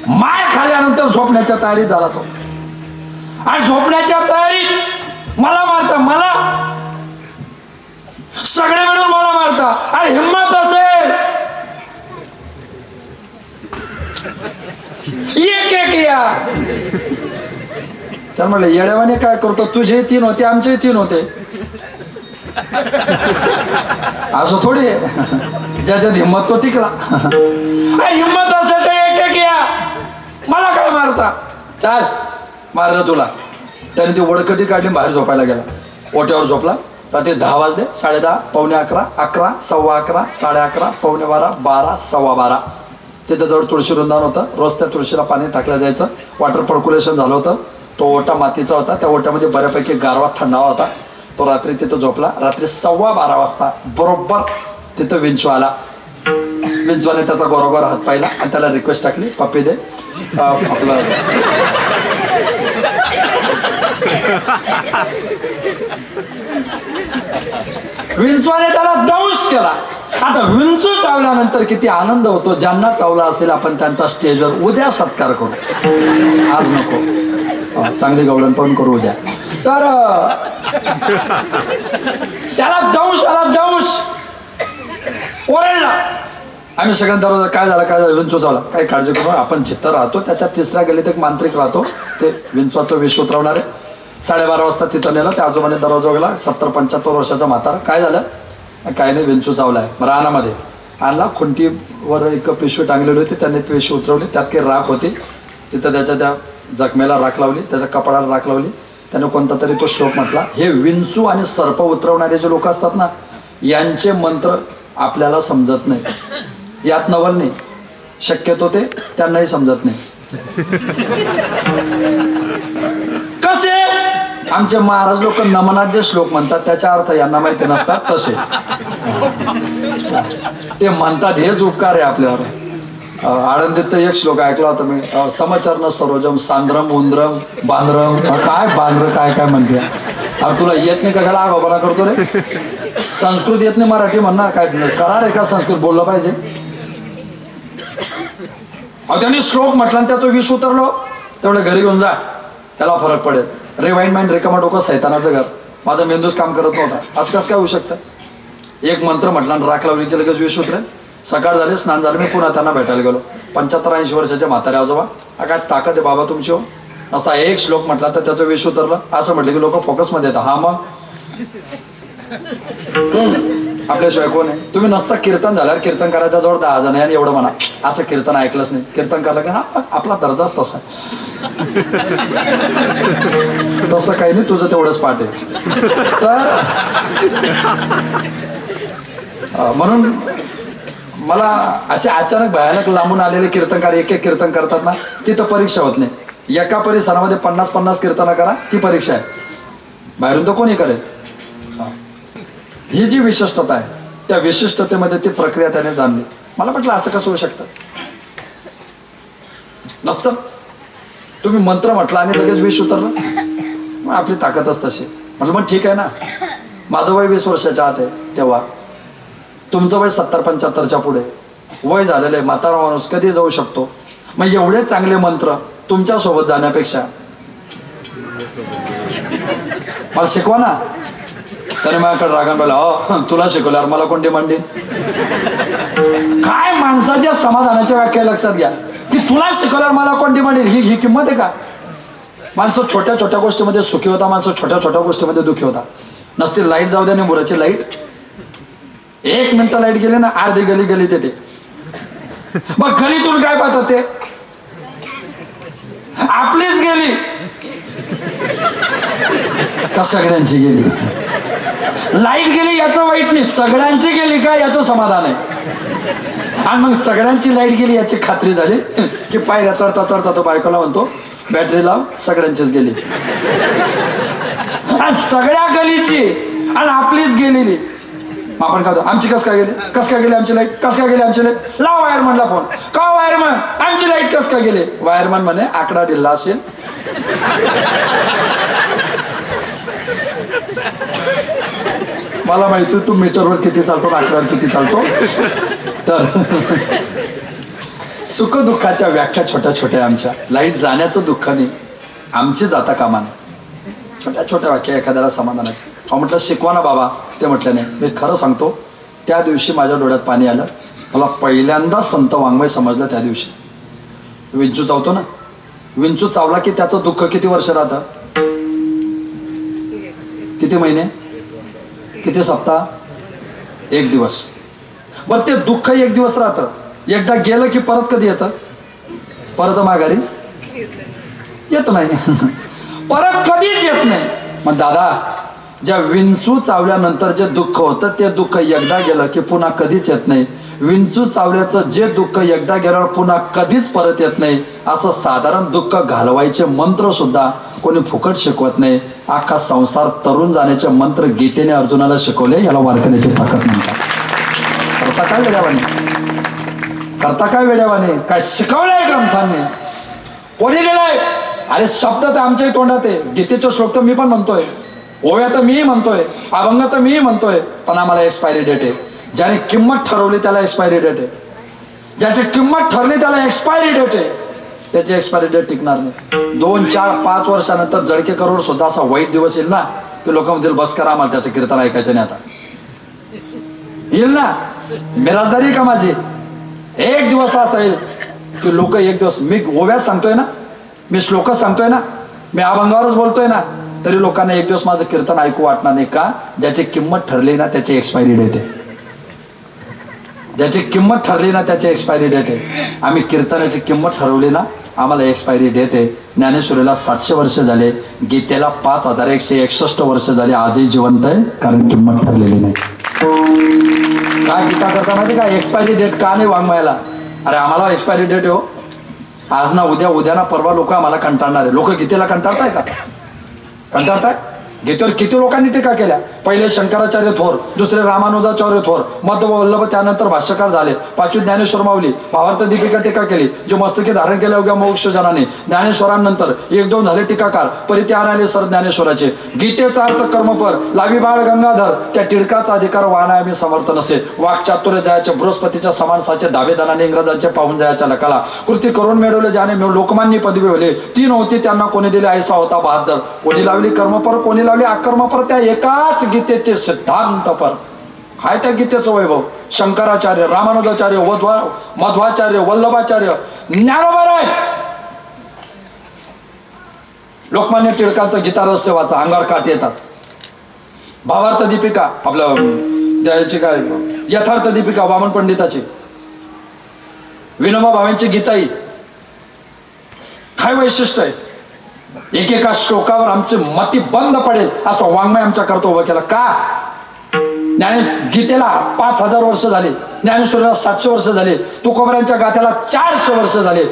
मार खाल्यानंतर झोपण्याच्या तयारीत झाला तो. आणि झोपण्याच्या तयारीत मला मारता, मला सगळे मिळून मला मारता. आणि हिम्मत असेल एक या. तर म्हणलं येड्यावाने काय करतो, तुझे 3 होते, आमचे 3 होते. असं थोडी आहे. ज्याच्यात हिंमत तो टिकला. हिंमत असेल तर एक या, मला काय मारता, चाल मारलं तुला. त्याने ती वडकटी काढली, बाहेर झोपायला गेला. ओट्यावर झोपला. रात्री 10 वाजले, 10:30, 11:45, 11, 11:15, 11:30, 11:45, 12, 12:15. तिथं जवळ तुळशी वृंदावन होतं. रोज त्या तुळशीला पाणी टाकलं जायचं. वॉटर पर्क्युलेशन झालं होतं. तो ओटा मातीचा होता. त्या ओट्यामध्ये बऱ्यापैकी गारवा थंडावा होता. तो रात्री तिथं झोपला. रात्री 12:15 वाजता बरोबर तिथं विंचू आला. विंचवाने त्याचा गोरोगोर हात पाहिला आणि त्याला रिक्वेस्ट टाकली, पप्पी दे. आपलं विंचवाने त्याला दंश केला. आता विंचू चावल्यानंतर किती आनंद होतो. ज्यांना चावला असेल आपण त्यांचा स्टेजवर उद्या सत्कार करू, आज नको. चांगली गवळण पण करू उद्या. तर त्याला दंश आला, दंश ओरडला. आम्ही सगळ्यांना दरवाजा काय झालं विंचू चावला. काही काळजी करू, आपण जिथं राहतो त्याच्या 3ऱ्या गल्लीत एक मांत्रिक राहतो, ते विंचवाचं विष उतरवणार आहे. 12:30 वाजता तिथं नेलं. त्या आजोबाने दरवाजा उघडला. 70-75 वर्षाचा म्हातारा. काय झालं, काय नाही, विंचू चावलाय. रानामध्ये आणला. खुंटीवर एक पिशवी टांगलेली होती, त्याने पिशवी उतरवली. त्यात काही राख होती. तिथं त्याच्या त्या जखमेला राख लावली, त्याच्या कपाळाला राख लावली. त्याने कोणता तरी तो श्लोक म्हटला. हे विंचू आणि सर्प उतरवणारे जे लोक असतात ना, यांचे मंत्र आपल्याला समजत नाही. यात नवल नाही, शक्यतो ते त्यांनाही समजत नाही. कसे आमचे महाराज लोक नमनात जे श्लोक म्हणतात त्याचा अर्थ यांना माहिती नसतात. तसे ते म्हणतात, हेच उपकार आहे आपल्यावर. आळंदीत एक श्लोक ऐकला होता मी. समचरण सरोजम सांद्रम उंद्रम बांद्रम. काय बांद्र काय काय म्हणते. अरे तुला येत नाही, कशाला आगाऊपणा करतो रे. संस्कृत येत नाही, मराठी म्हणणार काय करार आहे का. संस्कृत बोललं पाहिजे. त्यांनी श्लोक म्हटला आणि त्याचं विष उतरलो. तेवढं घरी घेऊन जा, त्याला फरक पडेल. रिवाइंड माइंड रिकामा डोकं सैतानाचं घर. माझा मेंदूच काम करत नव्हता. असं कसं काय होऊ शकतं. एक मंत्र म्हटला आणि राख लावली की लगेच विष उतरेल. सकाळ झाली, स्नान झालं. मी पुन्हा त्यांना भेटायला गेलो. 75-80 वर्षाचे म्हातारे आजोबा. काय ताकद आहे बाबा तुमची हो. नसता एक श्लोक म्हटला तर त्याचं विष उतरलं. असं म्हटलं की लोक फोकसमध्ये येतात. हा मग आपल्याशिवाय कोण आहे. तुम्ही नसता कीर्तन झाल्यावर कीर्तन करायच्या जवळ 10 जण आहे आणि एवढं म्हणा असं कीर्तन ऐकलंच नाही. कीर्तन करलं की हा आपला दर्जाच तसा. तसं काही नाही, तुझं तेवढंच पाठ आहे. तर म्हणून मला असे अचानक भयानक लांबून आलेले कीर्तनकार एक एक कीर्तन करतात ना, तिथं परीक्षा होत नाही. एका परिसरामध्ये 50-50 कीर्तनं करा, ती परीक्षा आहे. बाहेरून तर कोणी करेल. ही जी विशिष्टता आहे, त्या विशिष्टतेमध्ये ती प्रक्रिया त्याने जाणली. मला म्हटलं असं कसं होऊ शकतं. नसतं. तुम्ही मंत्र म्हटला आणि लगेच विष उतरलं, मग आपली ताकदच तशी. म्हटलं मग ठीक आहे ना. माझं वय 20 वर्षाच्या आत आहे तेव्हा. तुमचं वय 70-75च्या पुढे. वय झालेलं आहे, म्हातारा माणूस कधी जाऊ शकतो. मग एवढे चांगले मंत्र तुमच्यासोबत जाण्यापेक्षा मला शिकवा ना. त्याने माझ्याकडे रागान बोला, हो तुला शिकवल्यावर मला कोण डिमांड देईन. काय माणसाच्या समाधानाच्या व्याख्या लक्षात घ्या की तुला शिकवल्यावर मला कोण डिमांड ही किंमत आहे का? माणसं छोट्या छोट्या गोष्टीमध्ये सुखी होता, माणसं छोट्या छोट्या गोष्टीमध्ये दुखी होता. नसती लाईट जाऊ द्या, मुराची लाईट 1 मिनिट लाईट गेली ना अर्धी गली गलीत येते. मग गलीतून काय पाहतात ते? आपलीच गेली का सगळ्यांची गेली? लाईट गेली याचं वाईट नाही, सगळ्यांची गेली का याचं समाधान आहे. आणि मग सगळ्यांची लाईट गेली याची खात्री झाली की पायऱ्या चढता चढता तो बायकोला म्हणतो बॅटरी लाव, सगळ्यांचीच गेली. आणि सगळ्या गलीची आणि आपलीच गेलेली. मग आपण काय आमची कस काय गेली, कस काय गेली आमची लाईट, कस काय गेली आमची लाईट? लाव वायरमनला फोन. का वायरमन, आमची लाईट कस काय गेली? वायरमन म्हणे आकडा दिला असेल. मला माहिती तू मीटरवर किती चालतो, आकड्यावर किती चालतो. तर सुख दुःखाच्या व्याख्या छोट्या छोट्या आमच्या. लाईट जाण्याचं दुःख नाही, आमची जाता कामा नाही. छोट्या छोट्या व्याख्या एखाद्याला समाधानाची. म्हटलं शिकवा ना बाबा, ते म्हटलं नाही. मी खरं सांगतो, त्या दिवशी माझ्या डोळ्यात पाणी आलं. मला पहिल्यांदा संत वाङ्मय समजलं त्या दिवशी. विंचू चावतो ना, विंचू चावला की त्याचं दुःख किती वर्ष राहतं, किती महिने, किती सप्ताह, 1 दिवस. बरं ते दुःख 1 दिवस राहतं. एकदा गेलं की परत कधी येतं? परत माघारी येत नाही. परत कधीच येत नाही. मग दादा, ज्या विंचू चावल्यानंतर जे दुःख होतं ते दुःख एकदा गेलं की पुन्हा कधीच येत नाही. विंचू चावल्याचं जे दुःख एकदा गेल्यावर पुन्हा कधीच परत येत नाही. असं साधारण दुःख घालवायचे मंत्र सुद्धा कोणी फुकट शिकवत नाही. अख्खा संसार तरुण जाण्याचे मंत्र गीतेने अर्जुनाला शिकवले. याला वारकऱ्याची ताकद म्हणतात. करता काय वेड्यावाने, करता काय वेड्यावाने, काय शिकवलंय ग्रंथांनी, कोणी गेलाय? अरे शब्द तर आमच्याही तोंडात आहे. गीतेचे श्लोक तर मी पण म्हणतोय, ओव्या तर मीही म्हणतोय, अभंग तर मीही म्हणतोय. पण आम्हाला एक्सपायरी डेट आहे. ज्याने किंमत ठरवली त्याला एक्सपायरी डेट आहे. ज्याची किंमत ठरली त्याला एक्सपायरी डेट आहे. त्याची एक्सपायरी डेट टिकणार नाही. 2, 4, 5 वर्षानंतर जळके करोड सुद्धा असा वाईट दिवस येईल ना की लोक म्हणतील बस करा, आम्हाला त्याचं कीर्तन ऐकायचं नाही. आता येईल ना, मिराजदारी का माझी. एक दिवस असा येईल की लोक एक दिवस, मी ओव्यास सांगतोय ना, मी श्लोक सांगतोय ना, मी अभंगावरच बोलतोय ना, तरी लोकांना एक दिवस माझं कीर्तन ऐकू वाटणार नाही. का? ज्याची किंमत ठरली ना त्याची एक्सपायरी डेट आहे. ज्याची किंमत ठरली ना त्याची एक्सपायरी डेट आहे. आम्ही कीर्तनाची किंमत ठरवली ना, आम्हाला एक्सपायरी डेट आहे. ज्ञानेश्वरीला 700 वर्ष झाले, गीतेला 5161 वर्ष झाले, आजही जिवंत आहे, कारण किंमत ठरलेली नाही. काय गीता करता माहिती का? एक्सपायरी डेट का नाही वाङ्मयाला? अरे आम्हाला एक्सपायरी डेट हो, आज ना उद्या, उद्या ना परवा लोक आम्हाला कंटाळणार आहे. लोक गीतेला कंटाळताय का? कंटाळताय? गीतेवर किती लोकांनी टीका केल्या. पहिले शंकराचार्य थोर, दुसरे रामानुजाचार्य थोर, मध्व वल्लभ, त्यानंतर भाष्यकार झाले, 5वी ज्ञानेश्वर माऊली, भावार्थ दीपिका टीका केली, जे मस्तकी धारण केल्या उद्या मोक्ष जनाने. ज्ञानेश्वरांनंतर 1-2 झाले टीकाकार, परित्यान आले सर ज्ञानेश्वराचे. गीतेचा अर्थ कर्मपर, लावी बाळ गंगाधर, त्या टिळकाचा अधिकार वाहना आम्ही समर्थ नसे. वाक्चातुर्य जायचे, बृहस्पतीच्या समान साचे, दावेदानाने इंग्रजांचे पाहून जायच्या लकाला. कृती करून मिळवले ज्याने लोकमान्य पदवी होले, ती नव्हती त्यांना कोणी दिले, ऐसा होता बहादर. कोणी लावली कर्मपर, कोणी लावली अकर्मपर, त्या एकाच गीतेचे सिद्धांत पर. हाय त्या गीतेचं वैभव. शंकराचार्य, रामानुजाचार्य, मध्वाचार्य, वल्लभाचार्य, ज्ञानोबा आहे. लोकमान्य टिळकांचं गीता रहस्य वाचा, अंगावर काट येतात. भावार्थ दीपिका आपलं द्यायची काय, यथार्थ दीपिका वामन पंडिताची, विनोबा भावेंची गीताई. काय वैशिष्ट्य आहे? एकेका श्लोकावर आमचे मती बंद पडेल असं वाङ्मय आमच्या करतो उभं केला. का? गीतेला 5000 वर्ष झाले, ज्ञानेश्वरीला 700 वर्ष झाले, तुकोबऱ्यांच्या गाथ्याला 400 वर्ष झाले.